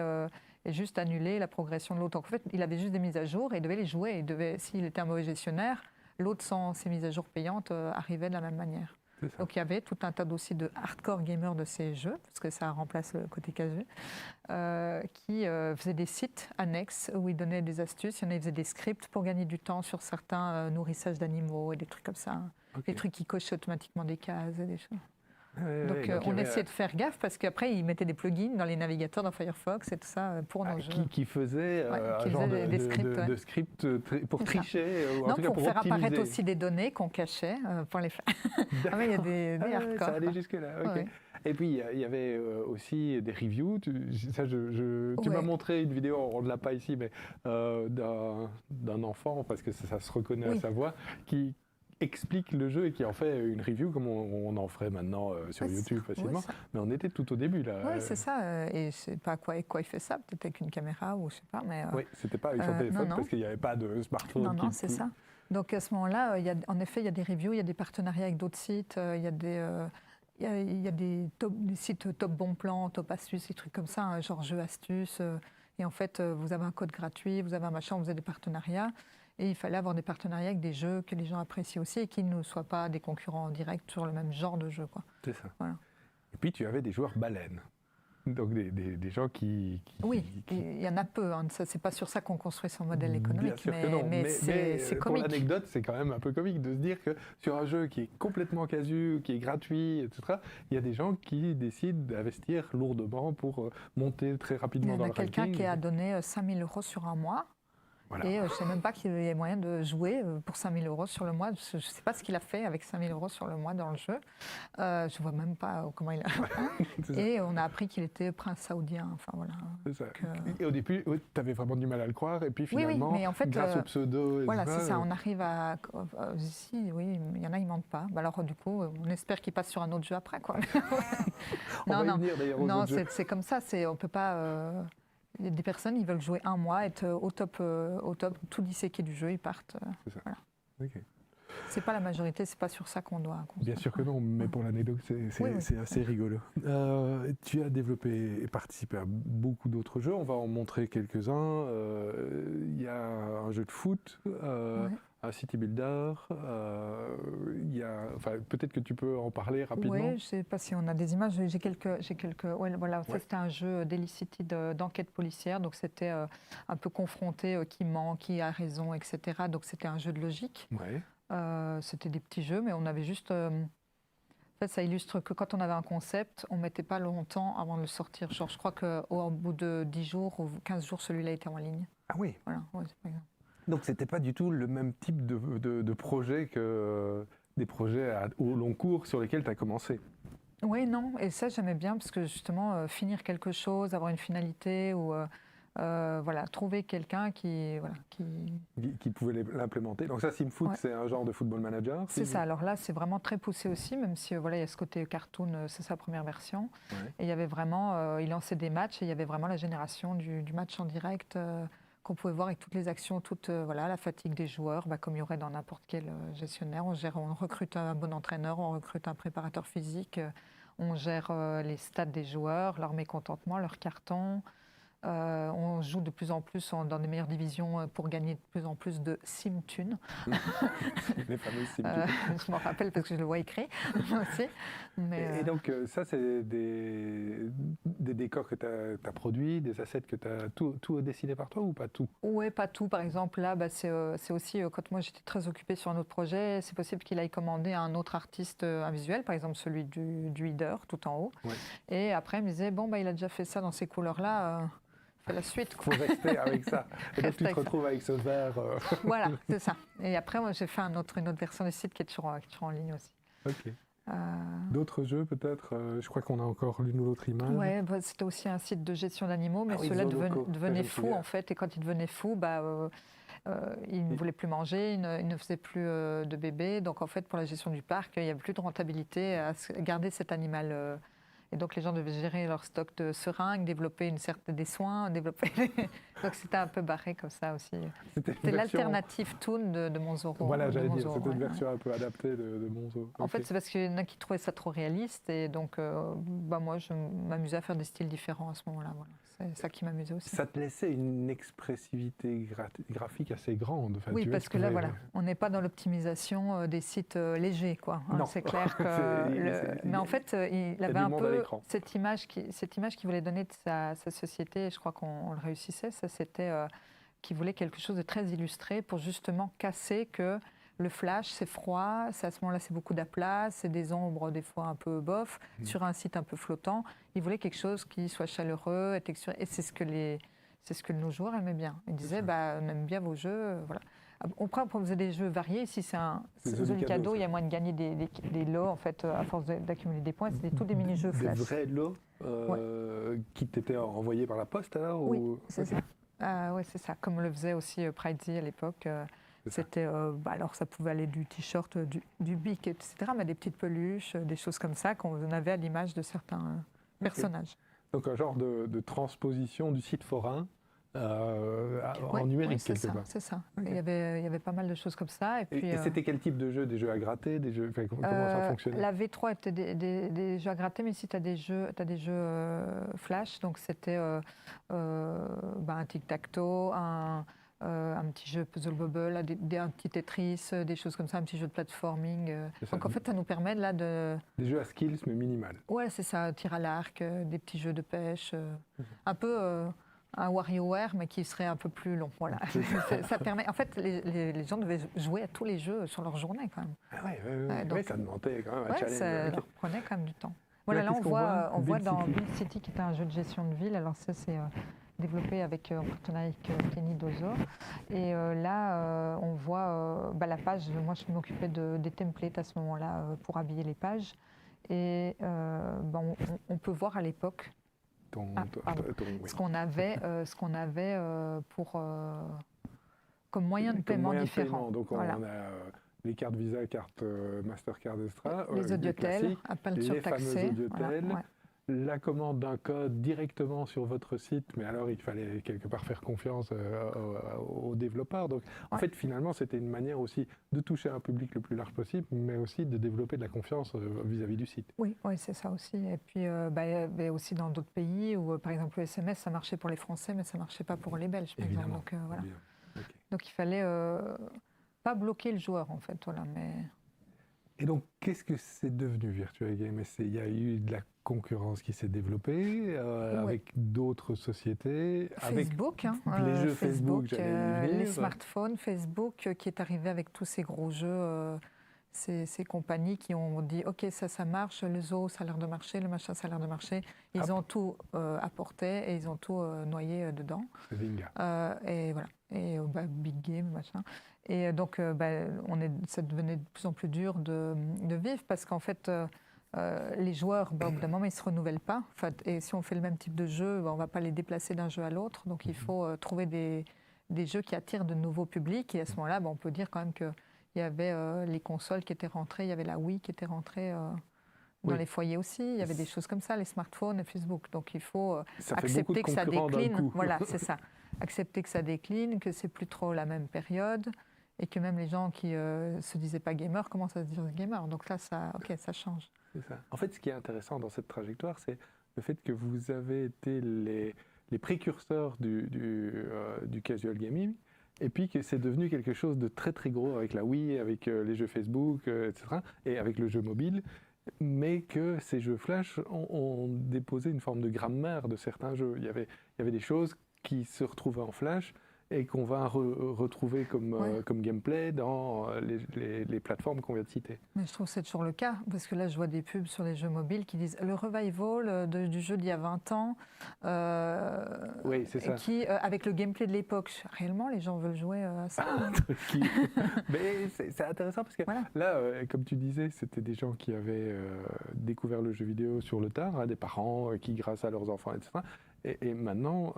juste annuler la progression de l'autre. Donc, en fait, il avait juste des mises à jour et il devait les jouer. S'il était un mauvais gestionnaire, l'autre sans ces mises à jour payantes arrivait de la même manière. Donc il y avait tout un tas aussi de hardcore gamers de ces jeux, parce que ça remplace le côté casu, qui faisaient des sites annexes où ils donnaient des astuces. Il y en a qui faisaient des scripts pour gagner du temps sur certains nourrissages d'animaux et des trucs comme ça. Des trucs qui cochent automatiquement des cases et des choses. Donc on essayait de faire gaffe parce qu'après ils mettaient des plugins dans les navigateurs dans Firefox et tout ça pour nos jeux. Qui faisaient un genre de script pour tricher ou en tout cas pour faire apparaître aussi des données qu'on cachait pour les faire. Ah mais il y a des hardcore. Ça allait jusque-là, ok. Ouais. Et puis il y avait aussi des reviews. Tu m'as montré une vidéo, on ne l'a pas ici, mais d'un enfant, parce que ça se reconnaît à sa voix, qui explique le jeu et qui en fait une review comme on en ferait maintenant sur YouTube facilement. Mais on était tout au début là. Oui, c'est ça. Et je sais pas quoi il fait ça, peut-être avec une caméra ou je sais pas. Mais oui, c'était pas avec son téléphone parce qu'il n'y avait pas de smartphone. Non, c'est ça. Donc à ce moment-là, en effet, il y a des reviews, il y a des partenariats avec d'autres sites, il y a des sites top bon plan, top astuces, des trucs comme ça, genre jeux astuces. Et en fait, vous avez un code gratuit, vous avez un machin, vous avez des partenariats. Et il fallait avoir des partenariats avec des jeux que les gens apprécient aussi et qui ne soient pas des concurrents en direct sur le même genre de jeu, quoi. C'est ça. Voilà. Et puis tu avais des joueurs baleines. Donc des gens qui oui, il y en a peu. Hein. C'est pas sur ça qu'on construit son modèle économique. Bien sûr que non. Mais c'est pour comique. l'anecdote, c'est quand même un peu comique de se dire que sur un jeu qui est complètement casu, qui est gratuit, etc., il y a des gens qui décident d'investir lourdement pour monter très rapidement dans le ranking. Il y a quelqu'un qui a donné 5 000 € sur un mois. Voilà. Et je ne sais même pas qu'il y ait moyen de jouer pour 5 000 € sur le mois. Je ne sais pas ce qu'il a fait avec 5 000 € sur le mois dans le jeu. Je ne vois même pas comment il a... Et on a appris qu'il était prince saoudien. Enfin, voilà. C'est ça. Et au début, tu avais vraiment du mal à le croire. Et puis finalement, mais en fait, grâce au pseudo... Voilà, c'est ça. On arrive à... Ici, oui, il y en a, ils ne mentent pas. Alors du coup, on espère qu'ils passent sur un autre jeu après, quoi. Non, c'est comme ça. On ne peut pas... Des personnes, ils veulent jouer un mois, être au top, tout disséquer du jeu, ils partent. C'est ça. Voilà. Okay. C'est pas la majorité, c'est pas sur ça qu'on doit construire. Bien sûr que non, mais pour l'anecdote, c'est assez rigolo. Tu as développé et participé à beaucoup d'autres jeux, on va en montrer quelques-uns. Il y a un jeu de foot, un city builder, peut-être que tu peux en parler rapidement. Oui, je ne sais pas si on a des images, j'ai quelques voilà, ça c'était un jeu Daily City d'enquête policière, donc c'était un peu confronté qui ment, qui a raison, etc. Donc c'était un jeu de logique. Ouais. C'était des petits jeux, mais on avait juste... en fait, ça illustre que quand on avait un concept, on ne mettait pas longtemps avant de le sortir. Genre, je crois qu'au bout de 10 jours ou 15 jours, celui-là était en ligne. Ah oui. Voilà, par exemple. Donc, ce n'était pas du tout le même type de projet que des projets au long cours sur lesquels tu as commencé. Oui, non. Et ça, j'aimais bien parce que justement, finir quelque chose, avoir une finalité ou... trouver quelqu'un qui pouvait l'implémenter. Donc ça, SimFoot, c'est un genre de football manager. C'est ça. Alors là, c'est vraiment très poussé aussi, même si il y a ce côté cartoon, c'est sa première version. Ouais. Et il y avait vraiment, il lançait des matchs et il y avait vraiment la génération du match en direct qu'on pouvait voir avec toutes les actions, la fatigue des joueurs, comme il y aurait dans n'importe quel gestionnaire. On recrute un bon entraîneur, on recrute un préparateur physique, on gère les stats des joueurs, leur mécontentement, leurs cartons. On joue de plus en plus dans des meilleures divisions pour gagner de plus en plus de SimTunes. Les fameux SimTunes. Je m'en rappelle parce que je le vois écrit aussi. Et donc ça, c'est des décors que tu as produits, des assets que tu as tout dessiné par toi ou pas tout? Oui, pas tout. Par exemple, là, c'est aussi, quand moi j'étais très occupée sur un autre projet, c'est possible qu'il aille commander à un autre artiste un visuel, par exemple celui du header tout en haut. Ouais. Et après, il me disait, il a déjà fait ça dans ces couleurs-là. La suite. Il faut rester avec ça. Et donc tu te retrouves avec ce vert. Voilà, c'est ça. Et après, moi, j'ai fait une autre version du site qui est toujours en ligne aussi. Ok. D'autres jeux peut-être je crois qu'on a encore l'une ou l'autre image. Oui, c'était aussi un site de gestion d'animaux, mais ceux-là devenaient fous en fait. Et quand ils devenaient fous, ils ne voulaient plus manger, ils ne faisaient plus de bébés. Donc en fait, pour la gestion du parc, il n'y avait plus de rentabilité à garder cet animal. Et donc les gens devaient gérer leur stock de seringues, développer des soins, Donc c'était un peu barré comme ça aussi. C'était l'alternative Toon de Monzoro. Voilà, j'allais dire, c'était une version un peu adaptée de Monzoro. En fait, c'est parce qu'il y en a qui trouvaient ça trop réaliste. Et donc moi, je m'amusais à faire des styles différents à ce moment-là. Voilà. C'est ça qui m'amusait aussi. Ça te laissait une expressivité graphique assez grande. Oui, parce que là, on n'est pas dans l'optimisation des sites légers, quoi. Hein, c'est clair que... Mais en fait, il avait un peu cette image qu'il voulait donner de sa société, et je crois qu'on le réussissait. Ça, c'était qu'il voulait quelque chose de très illustré pour justement casser que le flash, c'est froid, à ce moment-là, c'est beaucoup d'aplats, c'est des ombres des fois un peu bof, sur un site un peu flottant. Il voulait quelque chose qui soit chaleureux et texturé. Et c'est ce que nos joueurs aimaient bien. Ils disaient, on aime bien vos jeux, voilà. On faisait des jeux variés. Ici, c'est joli cadeau. Il y a moyen de gagner des lots, en fait, à force d'accumuler des points. C'était tous des mini-jeux flash. Des vrais lots qui t'étaient envoyés par la poste, alors? Oui, c'est ça. Oui, c'est ça. Comme le faisait aussi Pridesy à l'époque. C'était, alors ça pouvait aller du t-shirt, du bic, etc., mais des petites peluches, des choses comme ça qu'on avait à l'image de certains personnages. Donc un genre de transposition du site forain en numérique c'est quelque ça, part. c'est ça. Okay. Il y avait pas mal de choses comme ça. Et c'était quel type de jeu? Des jeux à gratter, des jeux, comment ça fonctionnait? La V3 était des jeux à gratter, mais ici tu as des jeux, flash, donc c'était un tic-tac-toe, un petit jeu puzzle bobble, un petit Tetris, des choses comme ça, un petit jeu de platforming. Donc en fait, ça nous permet là de... Des jeux à skills, mais minimal. Ouais, c'est ça, tir à l'arc, des petits jeux de pêche, un peu un WarioWare, mais qui serait un peu plus long. Voilà. Ça permet... En fait, les gens devaient jouer à tous les jeux sur leur journée quand même. Ah ouais, ça demandait quand même un challenge. Ça leur prenait quand même du temps. Voilà, là on voit dans Build City, qui est un jeu de gestion de ville. Alors ça, c'est développé en partenariat avec Kenny Dozo. Et là, on voit la page. Moi, je m'occupais des templates à ce moment-là pour habiller les pages. Et on peut voir à l'époque ce qu'on avait pour comme moyen de paiement différent. Donc on a les cartes Visa, cartes Mastercard Extra, les audiotels, appels surtaxés, les fameux audiotels, la commande d'un code directement sur votre site, mais alors il fallait quelque part faire confiance aux développeurs. Donc en fait, finalement, c'était une manière aussi de toucher un public le plus large possible, mais aussi de développer de la confiance vis-à-vis du site. Oui, c'est ça aussi. Et puis aussi dans d'autres pays où, par exemple, le SMS, ça marchait pour les Français, mais ça ne marchait pas pour les Belges, par exemple. Donc, voilà. Okay. Donc il fallait pas bloquer le joueur, en fait. Voilà, mais... Et donc, qu'est-ce que c'est devenu Virtual Game? Il y a eu de la concurrence qui s'est développée avec d'autres sociétés, Facebook, avec les jeux Facebook, les smartphones, Facebook qui est arrivé avec tous ces gros jeux, ces compagnies qui ont dit ok, ça marche, le zoo ça a l'air de marcher, le machin ça a l'air de marcher. Ils ont tout apporté et ils ont tout noyé dedans. Et voilà. Et Big Game, machin. Et donc, ça devenait de plus en plus dur de vivre parce qu'en fait, les joueurs, au bout d'un moment, ils ne se renouvellent pas. Et si on fait le même type de jeu, on ne va pas les déplacer d'un jeu à l'autre. Donc, il faut trouver des jeux qui attirent de nouveaux publics. Et à ce moment-là, on peut dire quand même qu'il y avait les consoles qui étaient rentrées, il y avait la Wii qui était rentrée dans les foyers aussi. Il y avait des choses comme ça, les smartphones et Facebook. Donc, il faut accepter que ça décline. Voilà, c'est ça. Accepter que ça décline, que c'est plus trop la même période et que même les gens qui se disaient pas gamers commencent à se dire gamers. Donc là, ça change. C'est ça. En fait, ce qui est intéressant dans cette trajectoire, c'est le fait que vous avez été les précurseurs du casual gaming et puis que c'est devenu quelque chose de très très gros avec la Wii, avec les jeux Facebook, etc. et avec le jeu mobile. Mais que ces jeux flash ont déposé une forme de grammaire de certains jeux. Il y avait des choses qui se retrouvaient en flash et qu'on va retrouver comme gameplay dans les plateformes qu'on vient de citer. Mais je trouve que c'est toujours le cas, parce que là je vois des pubs sur les jeux mobiles qui disent le revival du jeu d'il y a 20 ans, oui, c'est ça. Avec le gameplay de l'époque. Réellement, les gens veulent jouer à ça. Mais c'est intéressant parce que là, comme tu disais, c'était des gens qui avaient découvert le jeu vidéo sur le tard, des parents qui, grâce à leurs enfants, etc. Et maintenant,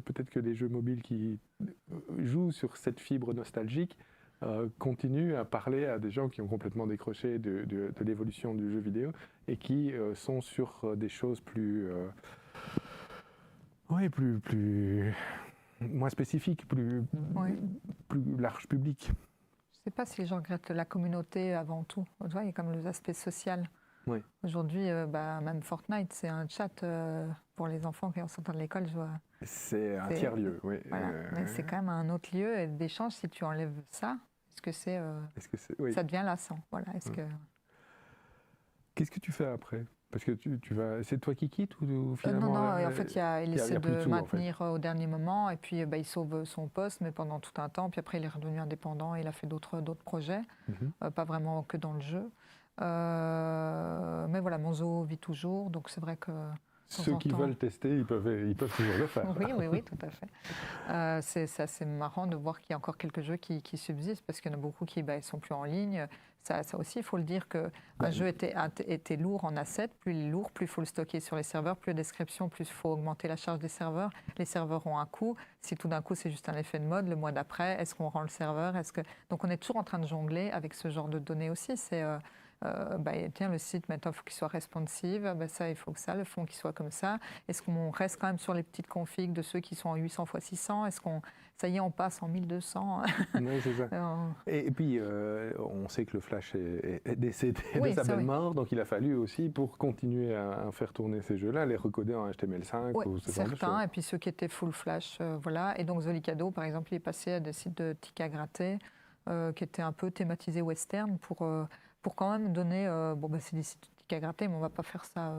peut-être que les jeux mobiles qui jouent sur cette fibre nostalgique continuent à parler à des gens qui ont complètement décroché de l'évolution du jeu vidéo et qui sont sur des choses plus moins spécifiques, plus large public. Je ne sais pas si les gens regrettent la communauté avant tout. Tu vois, il y a comme l'aspect social. Oui. Aujourd'hui, même Fortnite, c'est un chat pour les enfants qui sortent de l'école. C'est un tiers-lieu, oui. Voilà. Mais c'est quand même un autre lieu d'échange. Si tu enlèves ça, est-ce que ça devient lassant? Voilà. Qu'est-ce que tu fais après? Parce que c'est toi qui quittes ou finalement Non, en fait, il essaie de maintenir au dernier moment et puis il sauve son poste, mais pendant tout un temps. Puis après, il est redevenu indépendant et il a fait d'autres projets, pas vraiment que dans le jeu. Mais voilà, mon zoo vit toujours, donc c'est vrai que... Ceux qui veulent tester, ils peuvent toujours le faire. Oui, tout à fait. C'est assez marrant de voir qu'il y a encore quelques jeux qui subsistent, parce qu'il y en a beaucoup qui ne sont plus en ligne. Ça aussi, il faut le dire qu'un jeu était lourd en assets. Plus il est lourd, plus il faut le stocker sur les serveurs, plus la description, plus il faut augmenter la charge des serveurs. Les serveurs ont un coût. Si tout d'un coup, c'est juste un effet de mode, le mois d'après, est-ce qu'on rend le serveur? Donc on est toujours en train de jongler avec ce genre de données aussi. tiens, le site, maintenant, il faut qu'il soit responsive, ça, il faut que ça, le fond, qu'il soit comme ça. Est-ce qu'on reste quand même sur les petites configs de ceux qui sont en 800 x 600? Est-ce qu'on, ça y est, on passe en 1200? Oui, c'est ça. Et puis, on sait que le Flash est décédé de sa belle mort, donc il a fallu aussi, pour continuer à faire tourner ces jeux-là, les recoder en HTML5 ou ce genre de choses. Certains, et puis ceux qui étaient full Flash, voilà. Et donc Zolicado, par exemple, il est passé à des sites de tickets à gratter, qui étaient un peu thématisés western, pour quand même donner... c'est des sites de tickets à gratter, mais on ne va pas faire ça...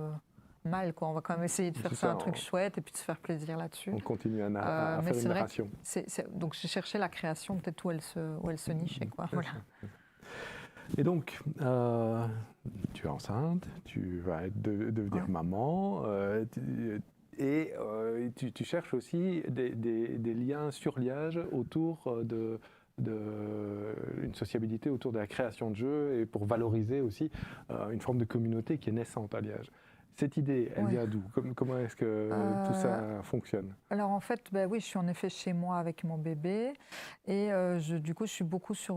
mal, quoi. On va quand même essayer de faire ça un truc chouette et puis de se faire plaisir là-dessus. On continue à faire une narration. Donc j'ai cherché la création peut-être où elle se nichait, quoi. Voilà. Et donc, tu es enceinte, tu vas devenir maman, et tu cherches aussi des liens sur Liège autour une sociabilité autour de la création de jeux et pour valoriser aussi une forme de communauté qui est naissante à Liège. Cette idée, elle vient d'où? Comment est-ce que tout ça fonctionne? Alors en fait, oui, je suis en effet chez moi avec mon bébé et du coup, je suis beaucoup sur,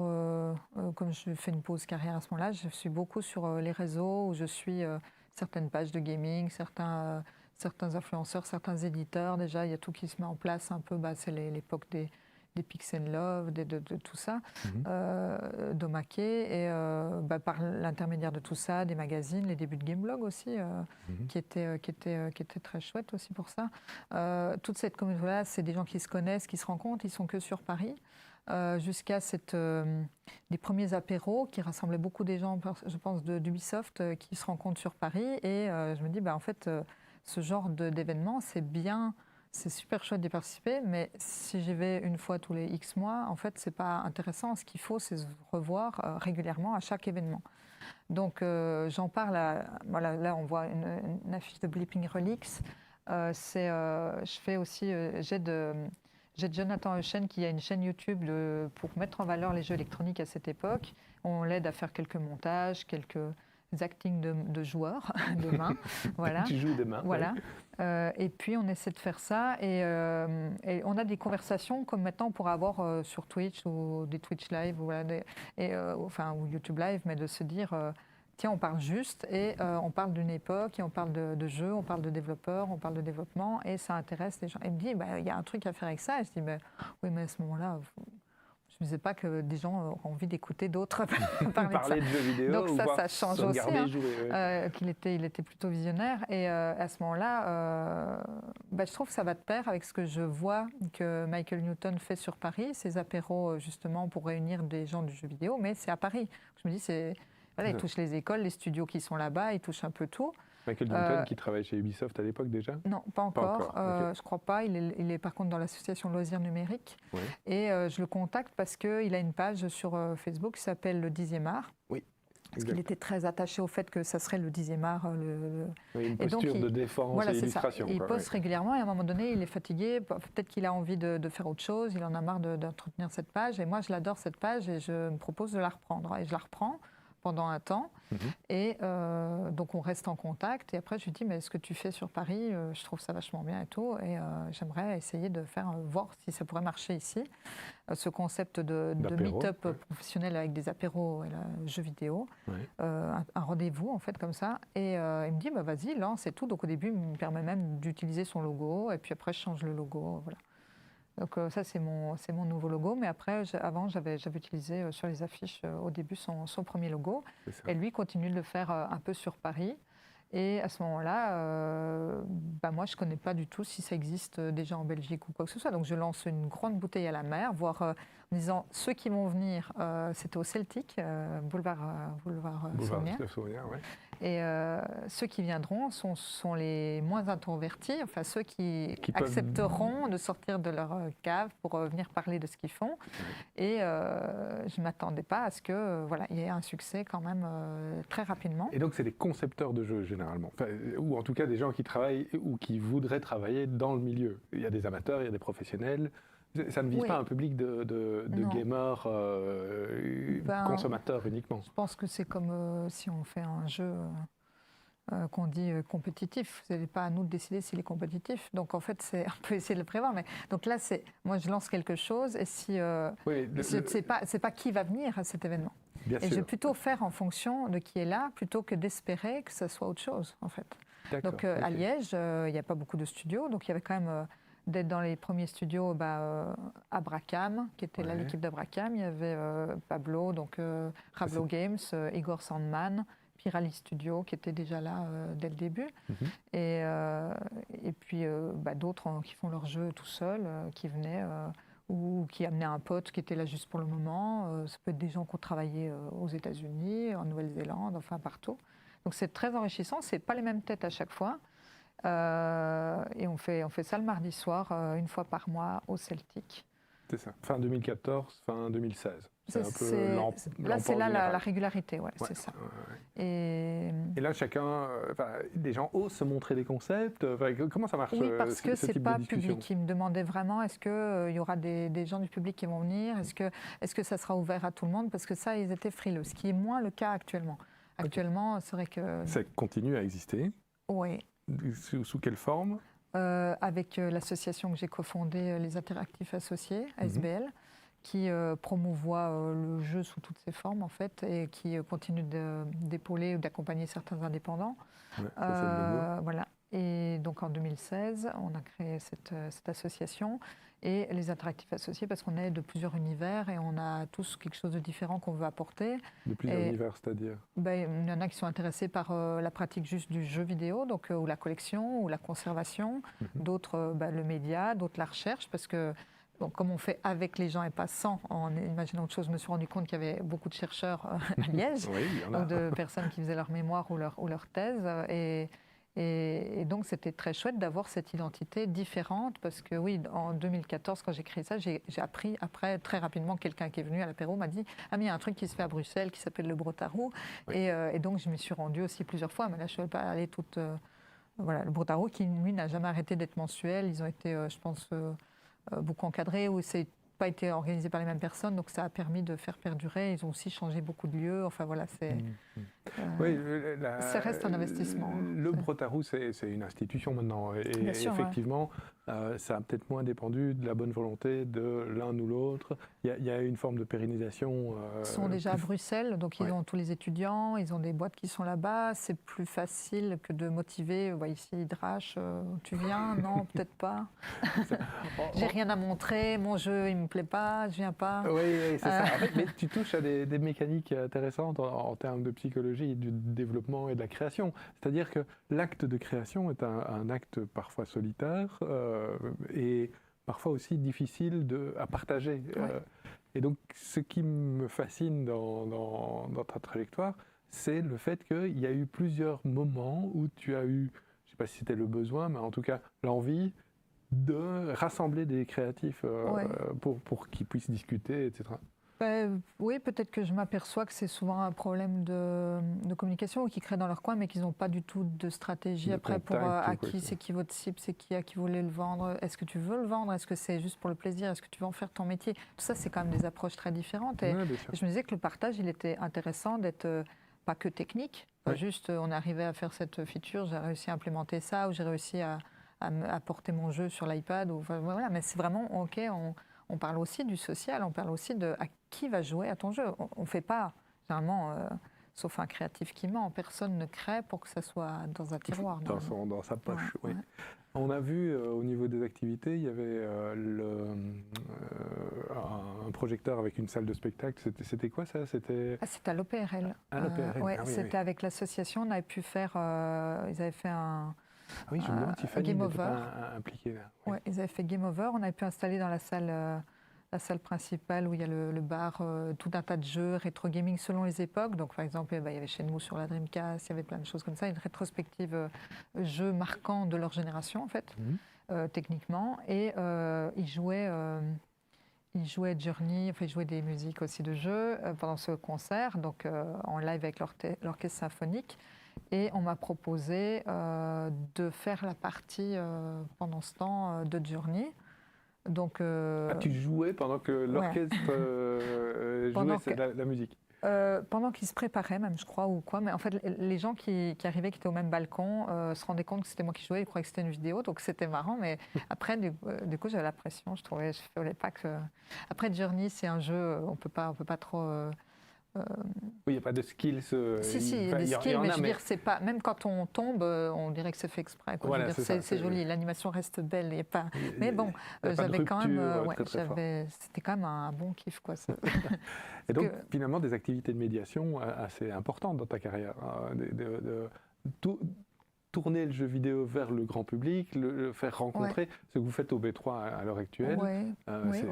comme je fais une pause carrière à ce moment-là, je suis beaucoup sur les réseaux où je suis certaines pages de gaming, certains influenceurs, certains éditeurs. Déjà, il y a tout qui se met en place un peu, c'est l'époque des Pix and Love, de tout ça, d'Omake, et par l'intermédiaire de tout ça, des magazines, les débuts de Gameblog aussi, qui étaient très chouettes aussi pour ça. Toute cette communauté-là, c'est des gens qui se connaissent, qui se rencontrent, ils sont que sur Paris, jusqu'à des premiers apéros qui rassemblaient beaucoup des gens, je pense, d'Ubisoft, qui se rencontrent sur Paris, et je me dis, en fait, ce genre d'événement, c'est bien... C'est super chouette d'y participer, mais si j'y vais une fois tous les X mois, en fait, c'est pas intéressant. Ce qu'il faut, c'est se revoir régulièrement à chaque événement. Donc, j'en parle. Voilà, là, on voit une affiche de Bleeping Relics. Je fais aussi. J'ai Jonathan Heuchen qui a une chaîne YouTube pour mettre en valeur les jeux électroniques à cette époque. On l'aide à faire quelques montages, quelques acting de joueurs de main. Voilà. Tu joues de main. Voilà. Et puis on essaie de faire ça et on a des conversations comme maintenant on pourrait avoir sur Twitch ou des Twitch Live ou YouTube Live, mais de se dire tiens, on parle juste et on parle d'une époque et on parle de jeux, on parle de développeurs, on parle de développement et ça intéresse les gens. Et il me dit il y a un truc à faire avec ça. Et je dis oui, mais à ce moment-là. Je ne disais pas que des gens ont envie d'écouter d'autres parler de jeux vidéo. Donc ça change aussi. Il était plutôt visionnaire. Et à ce moment-là, je trouve que ça va de pair avec ce que je vois que Michael Newton fait sur Paris, ces apéros justement pour réunir des gens du jeu vidéo, mais c'est à Paris. Je me dis, il touche les écoles, les studios qui sont là-bas, il touche un peu tout. Michael Newton qui travaille chez Ubisoft à l'époque déjà? Non, pas encore. Okay. Je ne crois pas. Il est par contre dans l'association Loisirs Numériques. Oui. Et je le contacte parce qu'il a une page sur Facebook qui s'appelle Le 10e art. Oui. Parce qu'il était très attaché au fait que ça serait le 10e art. Oui, une posture de défense et d'illustration. Il poste régulièrement et à un moment donné, il est fatigué. Peut-être qu'il a envie de faire autre chose. Il en a marre d'entretenir cette page. Et moi, je l'adore cette page et je me propose de la reprendre. Et je la reprends pendant un temps. Et donc, on reste en contact. Et après, je lui dis, mais ce que tu fais sur Paris, je trouve ça vachement bien et tout. Et j'aimerais essayer de voir si ça pourrait marcher ici. Ce concept de meet-up professionnel avec des apéros et jeux vidéo. Un rendez-vous, en fait, comme ça. Et il me dit, vas-y, lance et tout. Donc, au début, il me permet même d'utiliser son logo. Et puis après, je change le logo. Voilà. Donc ça, c'est mon nouveau logo. Mais après, avant, j'avais utilisé sur les affiches au début son premier logo. Et lui continue de le faire un peu sur Paris. Et à ce moment-là, moi, je ne connais pas du tout si ça existe déjà en Belgique ou quoi que ce soit. Donc je lance une grande bouteille à la mer, voire en disant ceux qui vont venir, c'était au Celtic, boulevard Saunière. Ouais. Et ceux qui viendront sont les moins introvertis, enfin ceux qui accepteront de sortir de leur cave pour venir parler de ce qu'ils font. Et je ne m'attendais pas à ce que il y ait un succès quand même très rapidement. Et donc c'est des concepteurs de jeux généralement, ou en tout cas des gens qui travaillent ou qui voudraient travailler dans le milieu. Il y a des amateurs, il y a des professionnels. Ça ne vise pas un public de gamers consommateurs uniquement. Je pense que c'est comme si on fait un jeu qu'on dit compétitif. Ce n'est pas à nous de décider s'il est compétitif. Donc en fait, on peut essayer de le prévoir. Mais donc là, moi je lance quelque chose et si c'est pas qui va venir à cet événement. Bien Et je sûr. vais plutôt faire en fonction de qui est là, plutôt que d'espérer que ça soit autre chose, en fait. D'accord, Donc à ok. Liège, il n'y a pas beaucoup de studios, donc il y avait quand même, d'être dans les premiers studios, Abracam, qui était là Ouais. l'équipe d'Abracam, il y avait Pablo, donc Rablo Games, Igor Sandman, Pirali Studio, qui était déjà là dès le début, Mhm. et puis d'autres qui font leur jeu tout seuls, qui venaient, ou qui amenaient un pote qui était là juste pour le moment. Ça peut être des gens qui ont travaillé aux États-Unis, en Nouvelle-Zélande, enfin partout. Donc c'est très enrichissant, c'est pas les mêmes têtes à chaque fois. Et on fait ça le mardi soir, une fois par mois, au Celtic. C'est ça. Fin 2014, fin 2016. C'est un peu Là, c'est l'emploi là général. la régularité, ouais, Ouais, c'est ça. ouais. Et Et là, chacun, des gens osent se montrer des concepts. Comment ça marche oui, parce que ce c'est type pas de discussion? public. Ils me demandaient vraiment, est-ce qu'il y aura des gens du public qui vont venir? Est-ce que ça sera ouvert à tout le monde? Parce que ça, ils étaient frileux, ce qui est moins le cas actuellement. Actuellement, c'est vrai que... Ça continue à exister. Oui. Sous quelle forme? Avec l'association que j'ai cofondée, les Interactifs Associés, ASBL, qui promouvoit le jeu sous toutes ses formes, en fait, et qui continue d'épauler ou d'accompagner certains indépendants. Ouais, ça, c'est le logo. Voilà. Et donc en 2016, on a créé cette association et les Interactifs Associés parce qu'on est de plusieurs univers et on a tous quelque chose de différent qu'on veut apporter. De plusieurs univers, c'est-à-dire? Il y en a qui sont intéressés par la pratique juste du jeu vidéo, donc, ou la collection, ou la conservation, d'autres le média, d'autres la recherche, parce que comme on fait avec les gens et pas sans, en imaginant autre chose, je me suis rendu compte qu'il y avait beaucoup de chercheurs à Liège, Oui, il y en a. donc de personnes qui faisaient leur mémoire ou leur thèse. Et donc, c'était très chouette d'avoir cette identité différente parce que, oui, en 2014, quand j'ai créé ça, j'ai appris après, très rapidement, quelqu'un qui est venu à l'apéro m'a dit « Ah, mais il y a un truc qui se fait à Bruxelles qui s'appelle le Brotarou. Oui. » et donc, je m'y suis rendue aussi plusieurs fois, mais là, je ne vais pas aller toute... voilà, le Brotarou qui, lui, n'a jamais arrêté d'être mensuel. Ils ont été, je pense, beaucoup encadrés, ou c'est pas été organisé par les mêmes personnes, donc ça a permis de faire perdurer. Ils ont aussi changé beaucoup de lieux. Enfin voilà, c'est. Oui, ça reste un investissement. Le Brotarou, c'est une institution maintenant, et bien sûr, effectivement, ça a peut-être moins dépendu de la bonne volonté de l'un ou l'autre. Il y a une forme de pérennisation. Ils sont déjà à Bruxelles, donc ils ont tous les étudiants, ils ont des boîtes qui sont là-bas. C'est plus facile que de motiver. Ici, Hydrache, tu viens? Non, peut-être pas. J'ai rien à montrer. Mon jeu, il me plaît pas. Je viens pas. Oui, c'est ça. En fait, mais tu touches à des mécaniques intéressantes en termes de psychologie, du développement et de la création. C'est-à-dire que l'acte de création est un acte parfois solitaire et parfois aussi difficile à partager. Et donc, ce qui me fascine dans ta trajectoire, c'est le fait qu'il y a eu plusieurs moments où tu as eu, je ne sais pas si c'était le besoin, mais en tout cas l'envie de rassembler des créatifs pour qu'ils puissent discuter, etc. Oui, peut-être que je m'aperçois que c'est souvent un problème de communication, ou qu'ils créent dans leur coin, mais qu'ils n'ont pas du tout de stratégie après pour à qui c'est qui votre cible, c'est qui à qui vous voulez le vendre. Est-ce que tu veux le vendre? Est-ce que c'est juste pour le plaisir? Est-ce que tu veux en faire ton métier? Tout ça, c'est quand même des approches très différentes. Et je me disais que le partage, il était intéressant d'être pas que technique, pas juste on est arrivé à faire cette feature, j'ai réussi à implémenter ça, ou j'ai réussi à porter mon jeu sur l'iPad. Voilà, mais c'est vraiment OK. On parle aussi du social, on parle aussi de à qui va jouer à ton jeu. On ne fait pas, généralement, sauf un créatif qui ment, personne ne crée pour que ça soit dans un tiroir. Dans sa poche, oui. On a vu au niveau des activités, il y avait un projecteur avec une salle de spectacle. C'était quoi ça? C'était à l'OPRL. C'était avec l'association. On avait pu faire. Ils avaient fait un. Ah oui, je me demande si Fanny n'était pas impliquée là. Oui, ils avaient fait Game Over. On avait pu installer dans la salle principale où il y a le bar, tout un tas de jeux, rétro gaming selon les époques. Donc par exemple, il y avait Shenmue sur la Dreamcast, il y avait plein de choses comme ça, une rétrospective jeux marquants de leur génération en fait, techniquement. Et ils jouaient Journey, enfin ils jouaient des musiques aussi de jeux pendant ce concert, donc en live avec l'orchestre symphonique. Et on m'a proposé de faire la partie pendant ce temps de Journey. Donc, tu jouais pendant que l'orchestre jouait la musique? Pendant qu'ils se préparaient même, je crois, ou quoi. Mais en fait, les gens qui arrivaient, qui étaient au même balcon, se rendaient compte que c'était moi qui jouais, ils croyaient que c'était une vidéo, donc c'était marrant. Mais après, du coup, j'avais la pression. Je voulais pas que... Après, Journey, c'est un jeu, on peut pas trop... Oui, il n'y a pas de skills. Si, il y a des skills, mais je veux dire, c'est pas, même quand on tombe, on dirait que c'est fait exprès. Quoi. Voilà, c'est joli, l'animation reste belle. Il y a pas... Mais bon, j'avais quand même, c'était quand même un bon kiff. Quoi, Et donc, finalement, des activités de médiation assez importantes dans ta carrière. Tourner le jeu vidéo vers le grand public, le faire rencontrer, ce que vous faites au B3 à l'heure actuelle,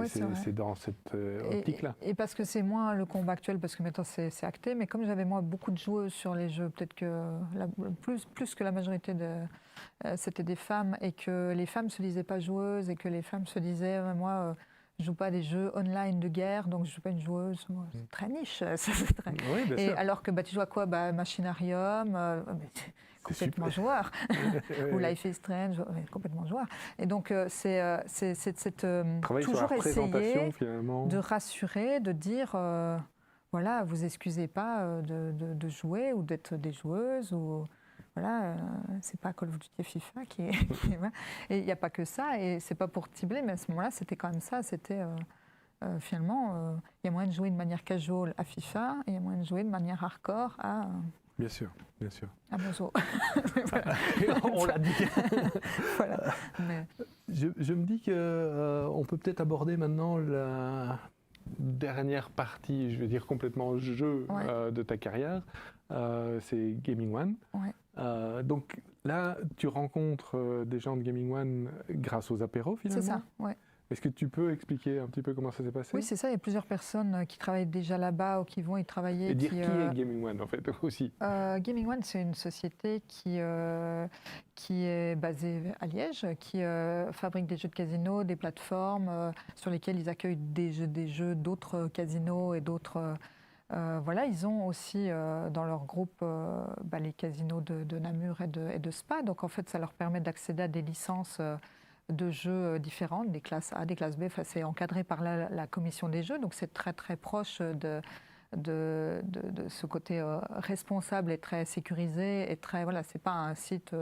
c'est dans cette optique-là. Et parce que c'est moins le combat actuel, parce que maintenant c'est acté, mais comme j'avais moi beaucoup de joueuses sur les jeux, peut-être que plus que la majorité c'était des femmes, et que les femmes ne se disaient pas joueuses, et que les femmes se disaient, moi... je ne joue pas des jeux online de guerre, donc je ne suis pas une joueuse. C'est très niche. Oui, bien sûr. Alors que tu joues à quoi Machinarium, complètement joueur. Ou Life is Strange, complètement joueur. Et donc, c'est toujours essayer de rassurer, de dire, voilà, vous excusez pas de jouer ou d'être des joueuses. Ou, voilà, c'est pas Call of Duty et FIFA qui est... Et il n'y a pas que ça, et c'est pas pour cibler, mais à ce moment-là, c'était quand même ça. C'était finalement, il y a moyen de jouer de manière casual à FIFA, et il y a moyen de jouer de manière hardcore à... Bien sûr, bien sûr. À Mozo. On l'a dit. Voilà. Mais... Je me dis qu'on peut peut-être aborder maintenant la dernière partie, je veux dire complètement jeu de ta carrière. C'est Gaming One. Ouais. Donc là, tu rencontres des gens de Gaming One grâce aux apéros finalement. C'est ça, ouais. Est-ce que tu peux expliquer un petit peu comment ça s'est passé? Oui, c'est ça. Il y a plusieurs personnes qui travaillent déjà là-bas ou qui vont y travailler. Et dire qui est Gaming One en fait aussi. Gaming One, c'est une société qui est basée à Liège, qui fabrique des jeux de casino, des plateformes sur lesquelles ils accueillent des jeux d'autres casinos et d'autres... voilà, ils ont aussi dans leur groupe les casinos de Namur et de Spa. Donc en fait, ça leur permet d'accéder à des licences de jeux différentes, des classes A, des classes B. Enfin, c'est encadré par la commission des jeux, donc c'est très très proche de ce côté responsable et très sécurisé et très voilà, c'est pas un site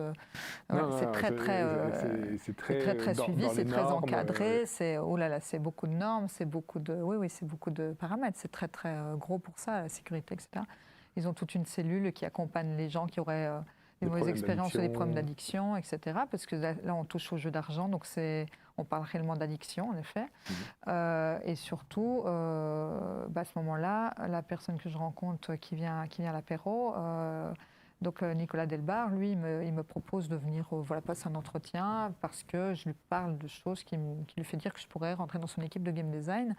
c'est très suivi, c'est très encadré, c'est oh là là, c'est beaucoup de normes, c'est beaucoup de paramètres, c'est très très gros pour ça, la sécurité, etc. Ils ont toute une cellule qui accompagne les gens qui auraient des mauvaises expériences ou des problèmes d'addiction, etc. Parce que là, on touche au jeu d'argent, donc on parle réellement d'addiction, en effet. Et surtout, à ce moment-là, la personne que je rencontre qui vient à l'apéro, donc Nicolas Delbar, lui, il me propose de venir passer un entretien parce que je lui parle de choses qui lui fait dire que je pourrais rentrer dans son équipe de game design.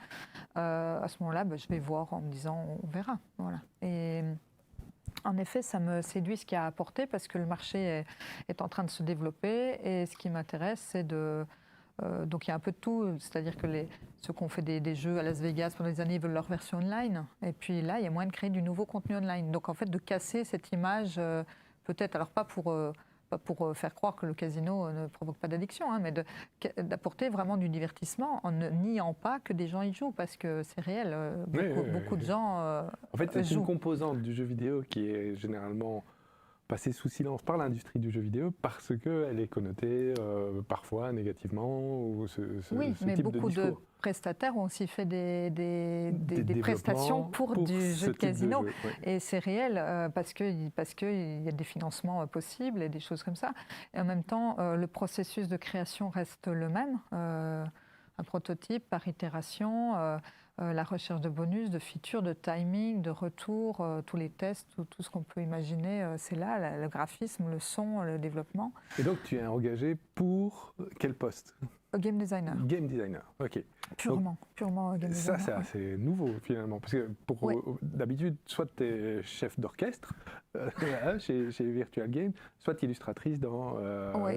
À ce moment-là, je vais voir en me disant, on verra. Voilà. Et en effet, ça me séduit ce qu'il a apporté parce que le marché est en train de se développer et ce qui m'intéresse, c'est donc il y a un peu de tout, c'est-à-dire que ceux qui ont fait des jeux à Las Vegas pendant des années, ils veulent leur version online. Et puis là, il y a moyen de créer du nouveau contenu online. Donc en fait, de casser cette image, peut-être, alors pas pour faire croire que le casino ne provoque pas d'addiction, mais d'apporter vraiment du divertissement en ne niant pas que des gens y jouent, parce que c'est réel. Beaucoup de gens en fait, c'est jouent. Une composante du jeu vidéo qui est généralement passée sous silence par l'industrie du jeu vidéo parce qu'elle est connotée parfois négativement. Oui, mais beaucoup de prestataires ont aussi fait des prestations pour du jeu de casino. Et c'est réel parce qu'il y a des financements possibles et des choses comme ça. Et en même temps, le processus de création reste le même. Un prototype par itération, la recherche de bonus, de features, de timing, de retour, tous les tests, tout ce qu'on peut imaginer, c'est là, le graphisme, le son, le développement. Et donc tu es engagé pour quel poste? Game designer. Game designer, ok. Purement game designer. Ça, c'est assez nouveau finalement, parce que d'habitude, soit tu es chef d'orchestre chez Virtual Game, soit illustratrice dans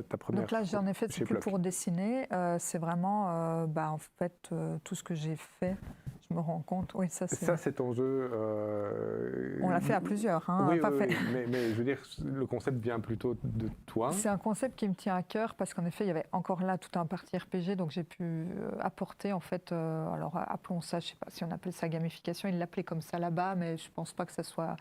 ta première... Donc là, j'en ai fait, c'est plus pour dessiner, c'est vraiment, en fait, tout ce que j'ai fait, je me rends compte, oui, ça c'est... Ça, c'est ton jeu... On l'a fait à plusieurs, hein. Oui, mais je veux dire, le concept vient plutôt de toi. C'est un concept qui me tient à cœur, parce qu'en effet, il y avait encore là tout un parti RPG, donc j'ai pu apporter, en fait, alors appelons ça, je ne sais pas si on appelle ça gamification, ils l'appelaient comme ça là-bas, mais je ne pense pas que ça soit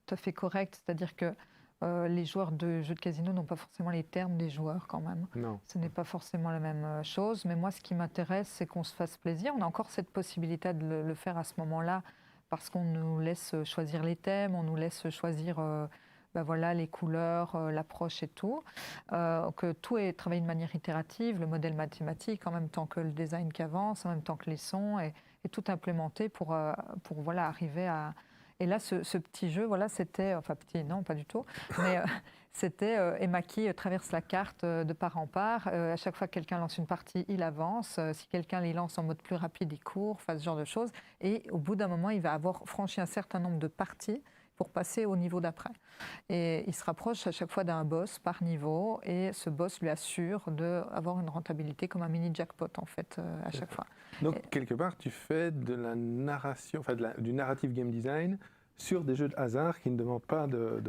tout à fait correct, c'est-à-dire que les joueurs de jeux de casino n'ont pas forcément les termes des joueurs quand même. Non. Ce n'est pas forcément la même chose, mais moi ce qui m'intéresse, c'est qu'on se fasse plaisir. On a encore cette possibilité de le faire à ce moment-là parce qu'on nous laisse choisir les thèmes, on nous laisse choisir voilà, les couleurs, l'approche et tout, que tout est travaillé de manière itérative, le modèle mathématique en même temps que le design qui avance, en même temps que les sons, et tout implémenté pour voilà, arriver à... Et là, ce petit jeu, voilà, c'était, enfin petit, non, pas du tout, mais c'était Emaki traverse la carte de part en part. À chaque fois que quelqu'un lance une partie, il avance. Si quelqu'un les lance en mode plus rapide, il court, enfin, ce genre de choses. Et au bout d'un moment, il va avoir franchi un certain nombre de parties pour passer au niveau d'après. Et il se rapproche à chaque fois d'un boss par niveau, et ce boss lui assure d'avoir une rentabilité comme un mini jackpot, en fait, à chaque fois. Donc, quelque part, tu fais de la narration, enfin du narrative game design sur des jeux de hasard qui ne demandent pas de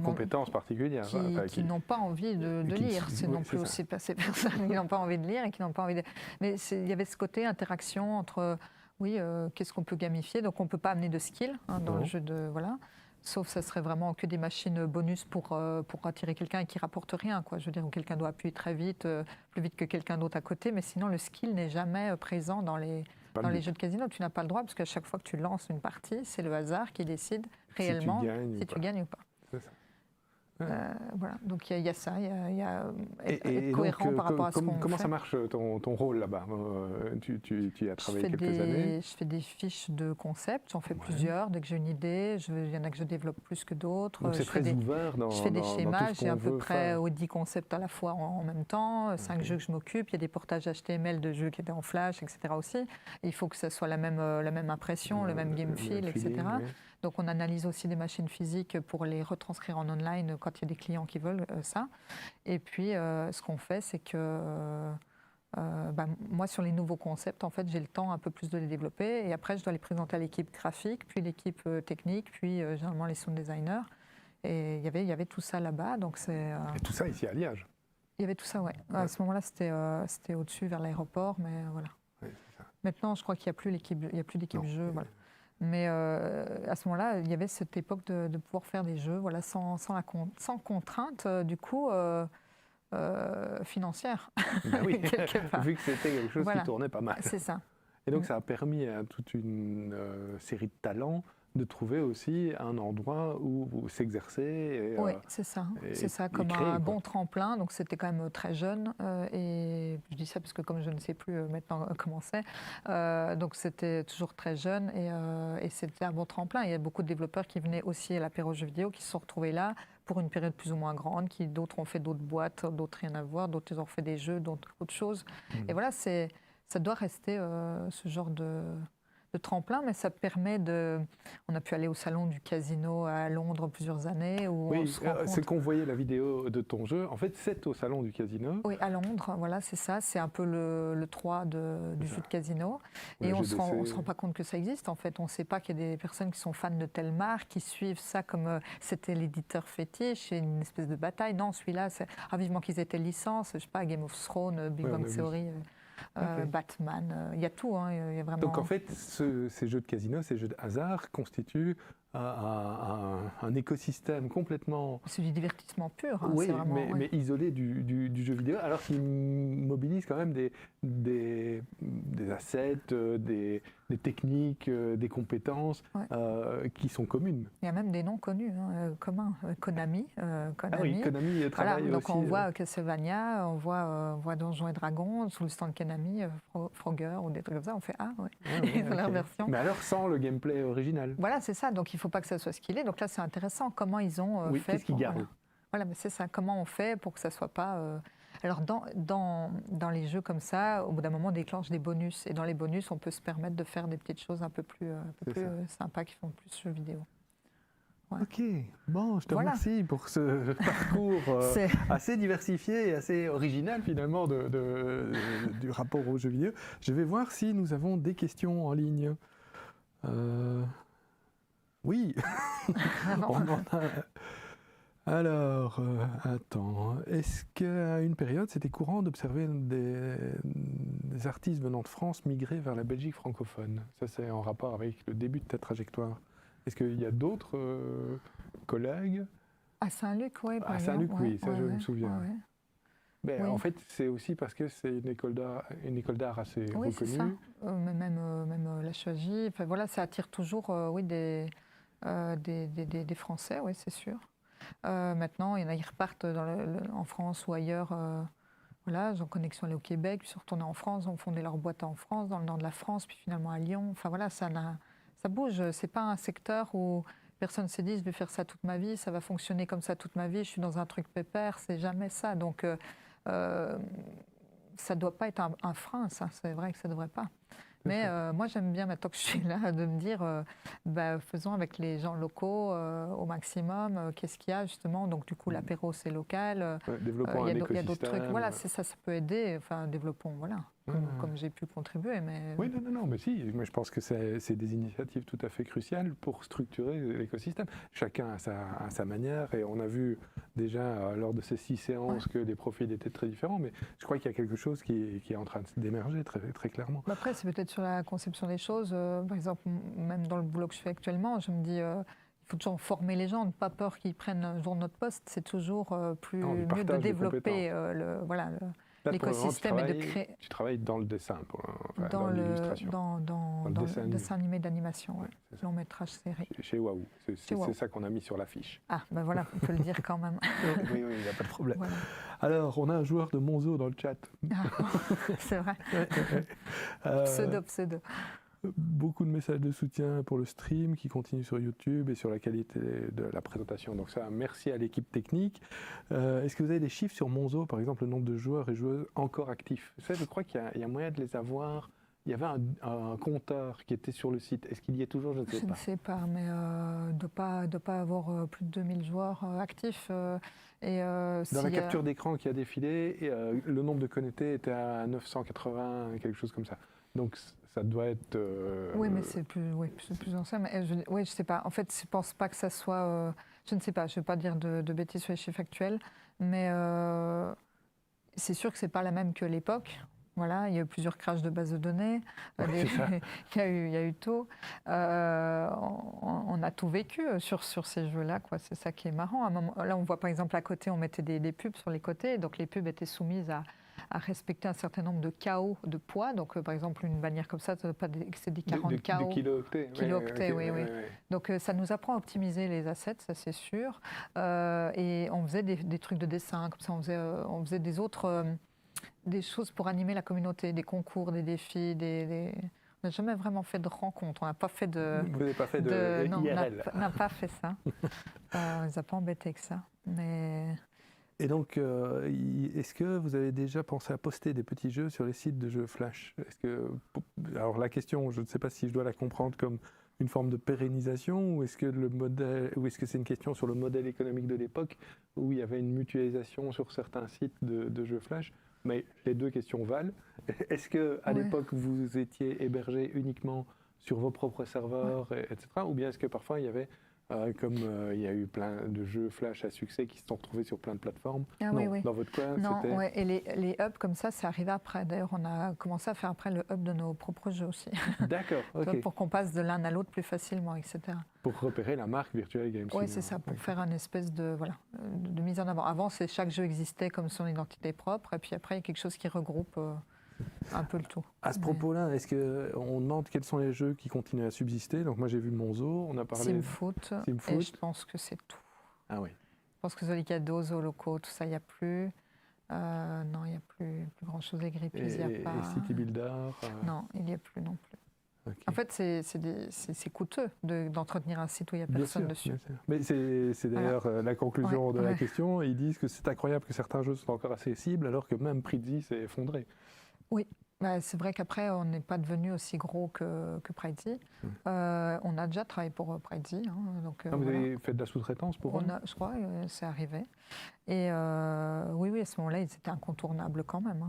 compétences particulières. Qui n'ont pas envie de lire. C'est non plus aussi ces personnes qui n'ont pas envie de lire et qui n'ont pas envie de... Mais il y avait ce côté interaction entre... Oui, qu'est-ce qu'on peut gamifier? Donc, on ne peut pas amener de skill dans le jeu de... Voilà. Sauf ça serait vraiment que des machines bonus pour attirer quelqu'un et qui ne rapportent rien, quoi. Je veux dire, où quelqu'un doit appuyer très vite, plus vite que quelqu'un d'autre à côté. Mais sinon, le skill n'est jamais présent dans les jeux de casino. Tu n'as pas le droit, parce qu'à chaque fois que tu lances une partie, c'est le hasard qui décide réellement si tu gagnes ou pas. C'est ça. Voilà, donc il y a ça, il y a être cohérent par rapport à ce qu'on fait. Comment ça marche ton rôle là-bas? Tu y as travaillé quelques années. Je fais des fiches de concept, j'en fais plusieurs. Dès que j'ai une idée, il y en a que je développe plus que d'autres. Donc c'est très ouvert dans... Je fais des schémas, j'ai à peu près 10 concepts à la fois en même temps, 5 jeux que je m'occupe, il y a des portages HTML de jeux qui étaient en Flash, etc. aussi. Et il faut que ça soit la même impression, le même game feel, etc. Oui. Donc on analyse aussi des machines physiques pour les retranscrire en online quand il y a des clients qui veulent ça. Et puis ce qu'on fait, c'est que moi sur les nouveaux concepts, en fait, j'ai le temps un peu plus de les développer. Et après, je dois les présenter à l'équipe graphique, puis l'équipe technique, puis généralement les sound designers. Et il y avait tout ça là-bas. Donc et tout ça ici à Liège? Il y avait tout ça, ouais. À ce moment-là, c'était au-dessus vers l'aéroport, mais voilà. Oui, c'est ça. Maintenant, je crois qu'il n'y a plus d'équipe jeu. Voilà. Mais à ce moment-là, il y avait cette époque de pouvoir faire des jeux voilà, sans contrainte, du coup, financière. Ben oui, vu que c'était quelque chose qui tournait pas mal. C'est ça. Et donc, ça a permis à toute une série de talents de trouver aussi un endroit où s'exercer. Oui, c'est ça. C'est ça, comme créer, un bon tremplin. Donc, c'était quand même très jeune. Et je dis ça parce que comme je ne sais plus maintenant comment c'est, donc c'était toujours très jeune et c'était un bon tremplin. Il y a beaucoup de développeurs qui venaient aussi à l'apéro jeux vidéo, qui se sont retrouvés là pour une période plus ou moins grande, d'autres ont fait d'autres boîtes, d'autres rien à voir, d'autres ont fait des jeux, d'autres autre chose. Et voilà, ça doit rester ce genre de tremplin, mais ça permet de... On a pu aller au salon du casino à Londres plusieurs années. Où oui, c'est qu'on voyait la vidéo de ton jeu. En fait, c'est au salon du casino. Oui, à Londres, voilà, c'est ça. C'est un peu le 3 du jeu de casino. Et on ne se rend pas compte que ça existe, en fait. On ne sait pas qu'il y a des personnes qui sont fans de telle marque, qui suivent ça comme c'était l'éditeur fétiche, et une espèce de bataille. Non, celui-là, c'est vivement qu'ils étaient licence, je ne sais pas, Game of Thrones, Big Bang Theory... Batman, il y a tout, hein, y a vraiment... Donc en fait, ces jeux de casino, ces jeux de hasard constituent un écosystème complètement... C'est du divertissement pur. Hein, oui, mais isolé du jeu vidéo, alors qu'il mobilise quand même des assets, des techniques, des compétences qui sont communes. Il y a même des noms connus, communs. Konami. Ah oui, Konami travaille aussi. Donc on voit Castlevania, on voit Donjons et Dragons, sous le stand Konami, Frogger ou des trucs comme ça, on fait leur version. Mais alors sans le gameplay original. Voilà, c'est ça, donc il ne faut pas que ça soit skillé. Donc là, c'est intéressant comment ils ont fait. Qu'est-ce qu'ils gardent? Voilà, mais c'est ça, comment on fait pour que ça ne soit pas... Alors dans les jeux comme ça, au bout d'un moment, on déclenche des bonus. Et dans les bonus, on peut se permettre de faire des petites choses un peu plus sympas qui font plus jeux vidéo. Ouais. Ok, bon, je te remercie pour ce parcours assez diversifié et assez original finalement du rapport aux jeux vidéo. Je vais voir si nous avons des questions en ligne. Oui, on en a... Alors, attends, est-ce qu'à une période, c'était courant d'observer des artistes venant de France migrer vers la Belgique francophone? Ça, c'est en rapport avec le début de ta trajectoire. Est-ce qu'il y a d'autres collègues? À Saint-Luc, oui. À Saint-Luc, oui, ça je me souviens. Ben, Oui. en fait, c'est aussi parce que c'est une école d'art assez Oui, c'est ça. reconnue. Mais même la Choisy, enfin, voilà, ça attire toujours oui, des Français, oui, c'est sûr. Maintenant, il y en a qui repartent en France ou ailleurs. Voilà, j'en connais qui sont allés au Québec, puis sont retournés en France, ont fondé leur boîte en France, dans le nord de la France, puis finalement à Lyon. Enfin voilà, ça bouge. C'est pas un secteur où personne se dit je vais faire ça toute ma vie, ça va fonctionner comme ça toute ma vie, je suis dans un truc pépère, c'est jamais ça. Donc euh, ça doit pas être un frein, ça. C'est vrai que ça devrait pas. Mais moi, j'aime bien, maintenant que je suis là, de me dire, faisons avec les gens locaux au maximum. Qu'est-ce qu'il y a, justement? Donc, du coup, l'apéro, c'est local. Ouais, développons Il un y a d'autres trucs. écosystème. Voilà, c'est ça, ça peut aider. Enfin, développons, voilà, comme j'ai pu contribuer. Mais Oui, non, mais si, moi je pense que c'est des initiatives tout à fait cruciales pour structurer l'écosystème. Chacun a sa manière, et on a vu déjà lors de ces 6 séances que les profils étaient très différents, mais je crois qu'il y a quelque chose qui est en train d'émerger très, très clairement. après, c'est peut-être sur la conception des choses. Par exemple, même dans le boulot que je fais actuellement, je me dis, il faut toujours former les gens, ne pas peur qu'ils prennent un jour notre poste. C'est toujours mieux de développer l'écosystème et de créer. Tu travailles dans le dessin, Dans l'illustration. Dans le le dessin animé d'animation, ouais. C'est ça. Long métrage série. Chez Wahoo, Chez Wahoo. c'est ça qu'on a mis sur l'affiche. Ah, ben voilà, on peut le dire quand même. Oui, il n'y a pas de problème. Voilà. Alors, on a un joueur de Monzo dans le chat. Ah, c'est vrai. Pseudo. Beaucoup de messages de soutien pour le stream qui continue sur YouTube et sur la qualité de la présentation. Donc ça, merci à l'équipe technique. Est-ce que vous avez des chiffres sur Monzo, par exemple le nombre de joueurs et joueuses encore actifs? Ça, je crois qu'il y a moyen de les avoir. Il y avait un compteur qui était sur le site. Est-ce qu'il y est toujours? Je ne sais pas. Je ne sais pas, mais de pas avoir plus de 2000 joueurs actifs. Dans la capture d'écran qui a défilé, le nombre de connectés était à 980, quelque chose comme ça. Donc ça doit être... Oui, mais c'est plus ancien. Mais je ne sais pas. En fait, je ne pense pas que ça soit... je ne sais pas, je ne veux pas dire de bêtises sur les chiffres actuels, mais c'est sûr que ce n'est pas la même que l'époque. Voilà, il y a eu plusieurs crashs de bases de données, il y a eu tout. On a tout vécu sur ces jeux-là, quoi. C'est ça qui est marrant. À un moment, là, on voit par exemple à côté, on mettait des pubs sur les côtés, donc les pubs étaient soumises à respecter un certain nombre de KO de poids. Donc, par exemple, une bannière comme ça ne doit pas excéder 40 KO. De kilo-octets. Kilo-octets, oui. Donc, ça nous apprend à optimiser les assets, ça c'est sûr. Et on faisait des trucs de dessin, comme ça, on faisait des autres... des choses pour animer la communauté, des concours, des défis, On n'a jamais vraiment fait de rencontres, on n'a pas fait de... Vous n'avez pas fait de non, IRL. on n'a pas fait ça. On ne les a pas embêtés avec ça. Mais... Et donc, est-ce que vous avez déjà pensé à poster des petits jeux sur les sites de jeux Flash? Alors la question, je ne sais pas si je dois la comprendre comme une forme de pérennisation, ou est-ce que c'est une question sur le modèle économique de l'époque où il y avait une mutualisation sur certains sites de jeux Flash? Mais les deux questions valent. Est-ce qu'à l'époque, vous étiez hébergé uniquement sur vos propres serveurs, etc. Ou bien est-ce que parfois il y avait, comme il y a eu plein de jeux Flash à succès qui se sont retrouvés sur plein de plateformes? Non, dans votre cas, non, c'était... et les hubs comme ça, c'est arrivé après. D'ailleurs, on a commencé à faire après le hub de nos propres jeux aussi. D'accord, ok. Pour qu'on passe de l'un à l'autre plus facilement, etc. Pour repérer la marque Virtual Game Studio. Oui, c'est ça, pour faire une espèce de mise en avant. Avant, chaque jeu existait comme son identité propre, et puis après, il y a quelque chose qui regroupe un peu le tout. À ce propos-là, est-ce qu'on demande quels sont les jeux qui continuent à subsister? Donc moi, j'ai vu Monzo, on a parlé... Simfoot, et je pense que c'est tout. Ah oui. Je pense que Zolicado, Zoloco, tout ça, il n'y a plus. Non, il n'y a plus grand-chose. Les Grippies, il n'y a pas. Et City Builder Non, il n'y a plus non plus. Okay. En fait, c'est coûteux d'entretenir un site où il n'y a personne dessus. Bien sûr. Mais c'est d'ailleurs la conclusion de la question. Ils disent que c'est incroyable que certains jeux sont encore accessibles alors que même Prezi s'est effondré. Oui, c'est vrai qu'après, on n'est pas devenu aussi gros que Prezi. On a déjà travaillé pour Prezi. Vous avez fait de la sous-traitance pour eux? Je crois, c'est arrivé. Et oui, à ce moment-là, ils étaient incontournables quand même.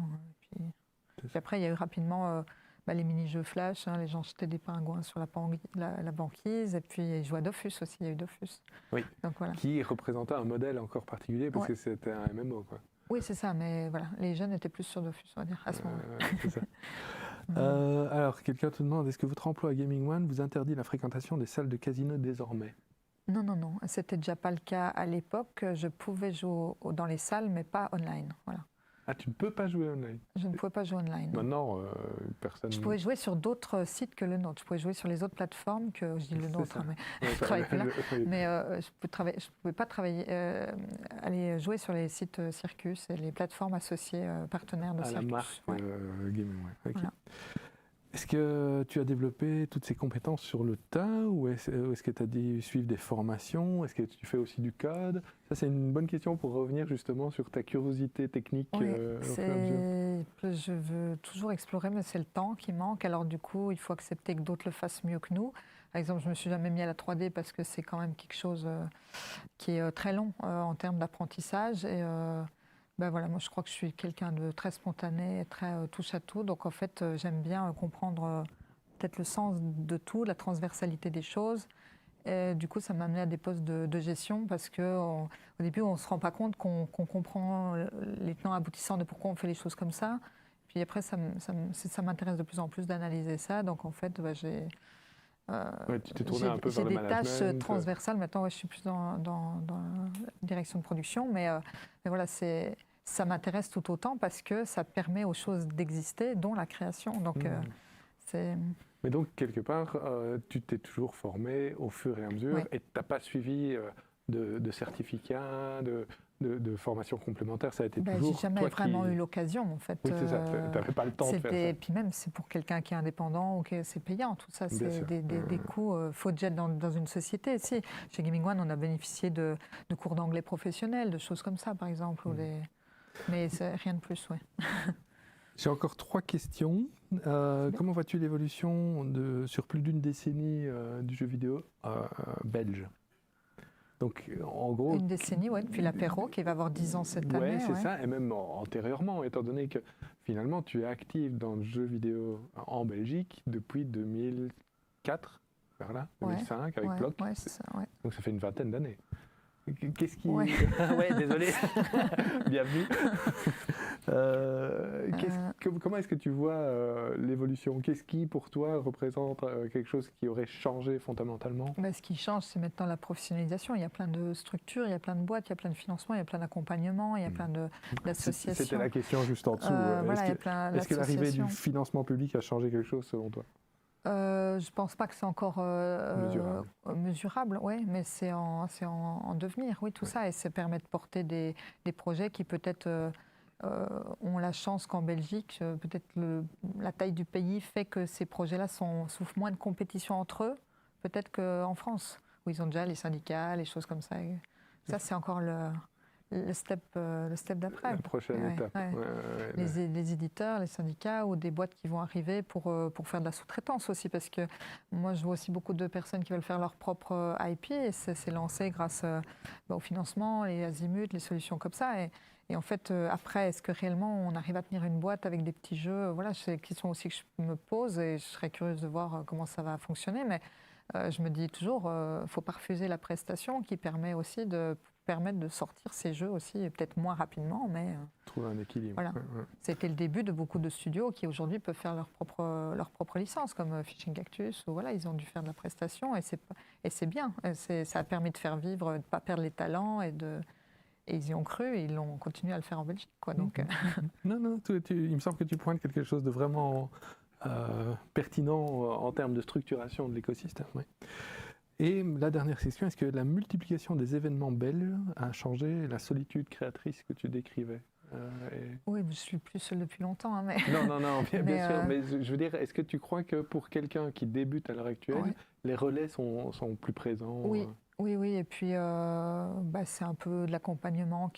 Puis après, il y a eu rapidement... les mini-jeux Flash, les gens jetaient des pingouins sur la banquise, et puis ils jouaient à Dofus aussi, il y a eu Dofus. Oui, donc, voilà. Qui représentait un modèle encore particulier, parce que c'était un MMO, quoi. Oui, c'est ça, mais voilà, les jeunes étaient plus sur Dofus, on va dire, à ce moment-là. C'est ça. Alors, quelqu'un te demande, est-ce que votre emploi à Gaming One vous interdit la fréquentation des salles de casino désormais? Non, c'était déjà pas le cas à l'époque. Je pouvais jouer dans les salles, mais pas online, voilà. Ah, tu ne peux pas jouer online? Je ne pouvais pas jouer online. Maintenant, personne... Je pouvais jouer sur d'autres sites que le nôtre. Je pouvais jouer sur les autres plateformes que je dis le nôtre, mais je travaille plus là. Mais je ne pouvais pas aller jouer sur les sites Circus et les plateformes associées partenaires de Circus. La marque gaming, ouais. Okay. Voilà. Est-ce que tu as développé toutes ces compétences sur le tas ou est-ce que tu as dû suivre des formations? Est-ce que tu fais aussi du code? Ça, c'est une bonne question pour revenir justement sur ta curiosité technique. Oui, je veux toujours explorer, mais c'est le temps qui manque. Alors du coup, il faut accepter que d'autres le fassent mieux que nous. Par exemple, je ne me suis jamais mis à la 3D parce que c'est quand même quelque chose qui est très long en termes d'apprentissage. Et voilà, moi, je crois que je suis quelqu'un de très spontané, et très touche-à-tout. Donc, en fait, j'aime bien comprendre peut-être le sens de tout, la transversalité des choses. Et, du coup, ça m'a amené à des postes de gestion parce qu'au début, on ne se rend pas compte qu'on comprend les tenants aboutissants de pourquoi on fait les choses comme ça. Puis après, ça m'intéresse de plus en plus d'analyser ça. Donc, en fait, j'ai... tu t'es tourné un peu vers le management. J'ai des tâches transversales. Maintenant, je suis plus dans la direction de production. Mais voilà, ça m'intéresse tout autant parce que ça permet aux choses d'exister, dont la création. Donc, Mais donc, quelque part, tu t'es toujours formé au fur et à mesure et tu n'as pas suivi de certificats, de formation complémentaire. Ça a été toujours j'ai jamais vraiment eu l'occasion, en fait. Oui, c'est ça. Tu n'avais pas le temps de faire ça. Et puis même, c'est pour quelqu'un qui est indépendant, c'est payant. Tout ça, c'est des coûts. Faut déjà être dans une société. Si, chez Gaming One, on a bénéficié de cours d'anglais professionnels, de choses comme ça, par exemple. Mais rien de plus, oui. J'ai encore 3 questions. Comment vois-tu l'évolution sur plus d'une décennie du jeu vidéo belge? Donc, en gros... Une décennie, oui, depuis l'apéro, qui va avoir 10 ans cette année. Oui, c'est ça, et même antérieurement, étant donné que finalement, tu es active dans le jeu vidéo en Belgique depuis 2004, vers là, 2005, avec Block. Ouais, c'est ça, ouais. Donc, ça fait une vingtaine d'années. Qu'est-ce qui... Ouais, désolé. Bienvenue. Comment est-ce que tu vois l'évolution? Qu'est-ce qui, pour toi, représente quelque chose qui aurait changé fondamentalement? Ce qui change, c'est maintenant la professionnalisation. Il y a plein de structures, il y a plein de boîtes, il y a plein de financements, il y a plein d'accompagnements, il y a plein d'associations. C'était la question juste en dessous. Est-ce que l'arrivée du financement public a changé quelque chose, selon toi? Je ne pense pas que c'est encore mesurable, oui, mais c'est en devenir, oui, tout ça. Et ça permet de porter des projets qui peut-être ont la chance qu'en Belgique, peut-être la taille du pays fait que ces projets-là souffrent moins de compétition entre eux, peut-être qu'en France, où ils ont déjà les syndicats, les choses comme ça. Et ça, c'est encore le step d'après. La prochaine étape. Les éditeurs, les syndicats ou des boîtes qui vont arriver pour faire de la sous-traitance aussi, parce que moi je vois aussi beaucoup de personnes qui veulent faire leur propre IP et c'est lancé grâce au financement, les azimuts, les solutions comme ça. Et en fait, après, est-ce que réellement on arrive à tenir une boîte avec des petits jeux? Voilà, c'est des questions aussi que je me pose et je serais curieuse de voir comment ça va fonctionner. Mais je me dis toujours, il ne faut pas refuser la prestation qui permet aussi de permettre de sortir ces jeux aussi, peut-être moins rapidement, mais... Trouver un équilibre. Voilà. C'était le début de beaucoup de studios qui aujourd'hui peuvent faire leur propre licence, comme Fishing Cactus, où voilà, ils ont dû faire de la prestation, et c'est bien. Ça a permis de faire vivre, de ne pas perdre les talents, et ils y ont cru, et ils ont continué à le faire en Belgique. Quoi, donc... Non, il me semble que tu pointes quelque chose de vraiment pertinent en termes de structuration de l'écosystème. Oui. Et la dernière question, est-ce que la multiplication des événements belges a changé la solitude créatrice que tu décrivais? Oui, je suis plus seule depuis longtemps. Hein, mais... Non, bien sûr. Mais je veux dire, est-ce que tu crois que pour quelqu'un qui débute à l'heure actuelle, les relais sont plus présents? Oui. Et puis c'est un peu de l'accompagnement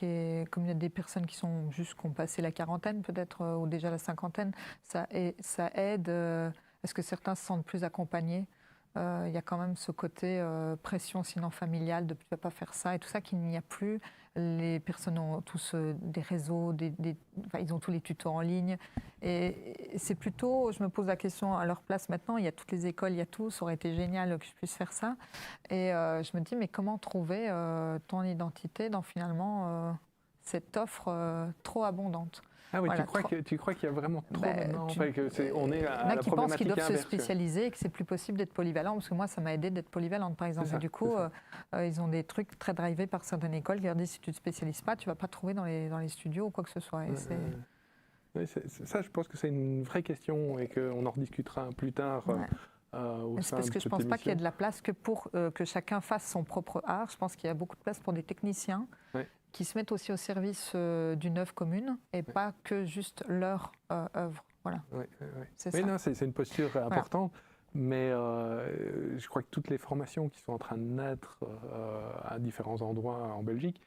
comme il y a des personnes qui ont passé la quarantaine peut-être, ou déjà la cinquantaine, ça aide à ce que certains se sentent plus accompagnés. Il y a quand même ce côté pression sinon familiale de ne pas faire ça et tout ça qu'il n'y a plus. Les personnes ont tous des réseaux, ils ont tous les tutos en ligne. Et c'est plutôt, je me pose la question à leur place maintenant, il y a toutes les écoles, il y a tout, ça aurait été génial que je puisse faire ça. Et je me dis, mais comment trouver ton identité dans finalement cette offre trop abondante? Ah oui, Voilà, tu crois qu'il y a vraiment trop maintenant on est Il y en à a la qui pensent qu'ils doivent se inverse, spécialiser et que c'est plus possible d'être polyvalent, parce que moi, ça m'a aidé d'être polyvalente, par exemple. Et du coup, ils ont des trucs très drivés par certaines écoles qui leur disent si tu ne te spécialises pas, tu ne vas pas te trouver dans les studios ou quoi que ce soit. Ça, je pense que c'est une vraie question et qu'on en rediscutera plus tard. C'est parce que je ne pense pas qu'il y ait de la place que pour que chacun fasse son propre art. Je pense qu'il y a beaucoup de place pour des techniciens qui se mettent aussi au service d'une œuvre commune et pas que juste leur œuvre. Voilà. C'est une posture importante, mais je crois que toutes les formations qui sont en train de naître à différents endroits en Belgique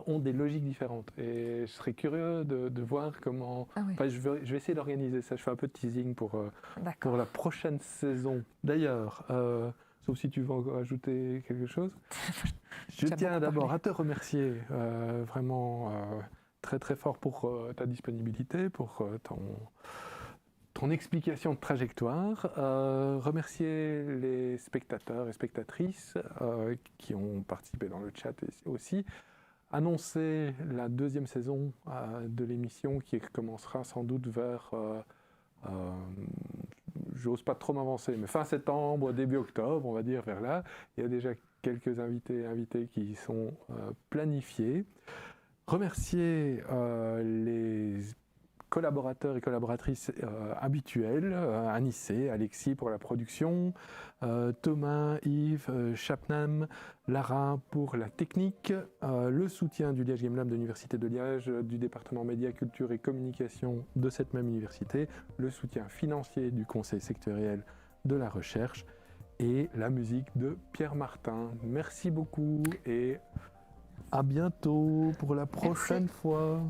ont des logiques différentes. Et je serais curieux de voir comment... je vais essayer d'organiser ça. Je fais un peu de teasing pour la prochaine saison. D'ailleurs, sauf si tu veux encore ajouter quelque chose, je tiens d'abord à te remercier vraiment très très fort pour ta disponibilité, pour ton explication de trajectoire, remercier les spectateurs et spectatrices qui ont participé dans le chat aussi, annoncer la deuxième saison de l'émission qui commencera sans doute vers, j'ose pas trop m'avancer, mais fin septembre, début octobre, on va dire vers là. Il y a déjà quelques invités qui sont planifiés. Remercier les collaborateurs et collaboratrices habituels, Anissé, Alexis pour la production, Thomas, Yves, Chapnam, Lara pour la technique, le soutien du Liège Game Lab de l'Université de Liège, du département médias, culture et communication de cette même université, le soutien financier du conseil sectoriel de la recherche et la musique de Pierre Martin. Merci beaucoup et à bientôt pour la prochaine fois.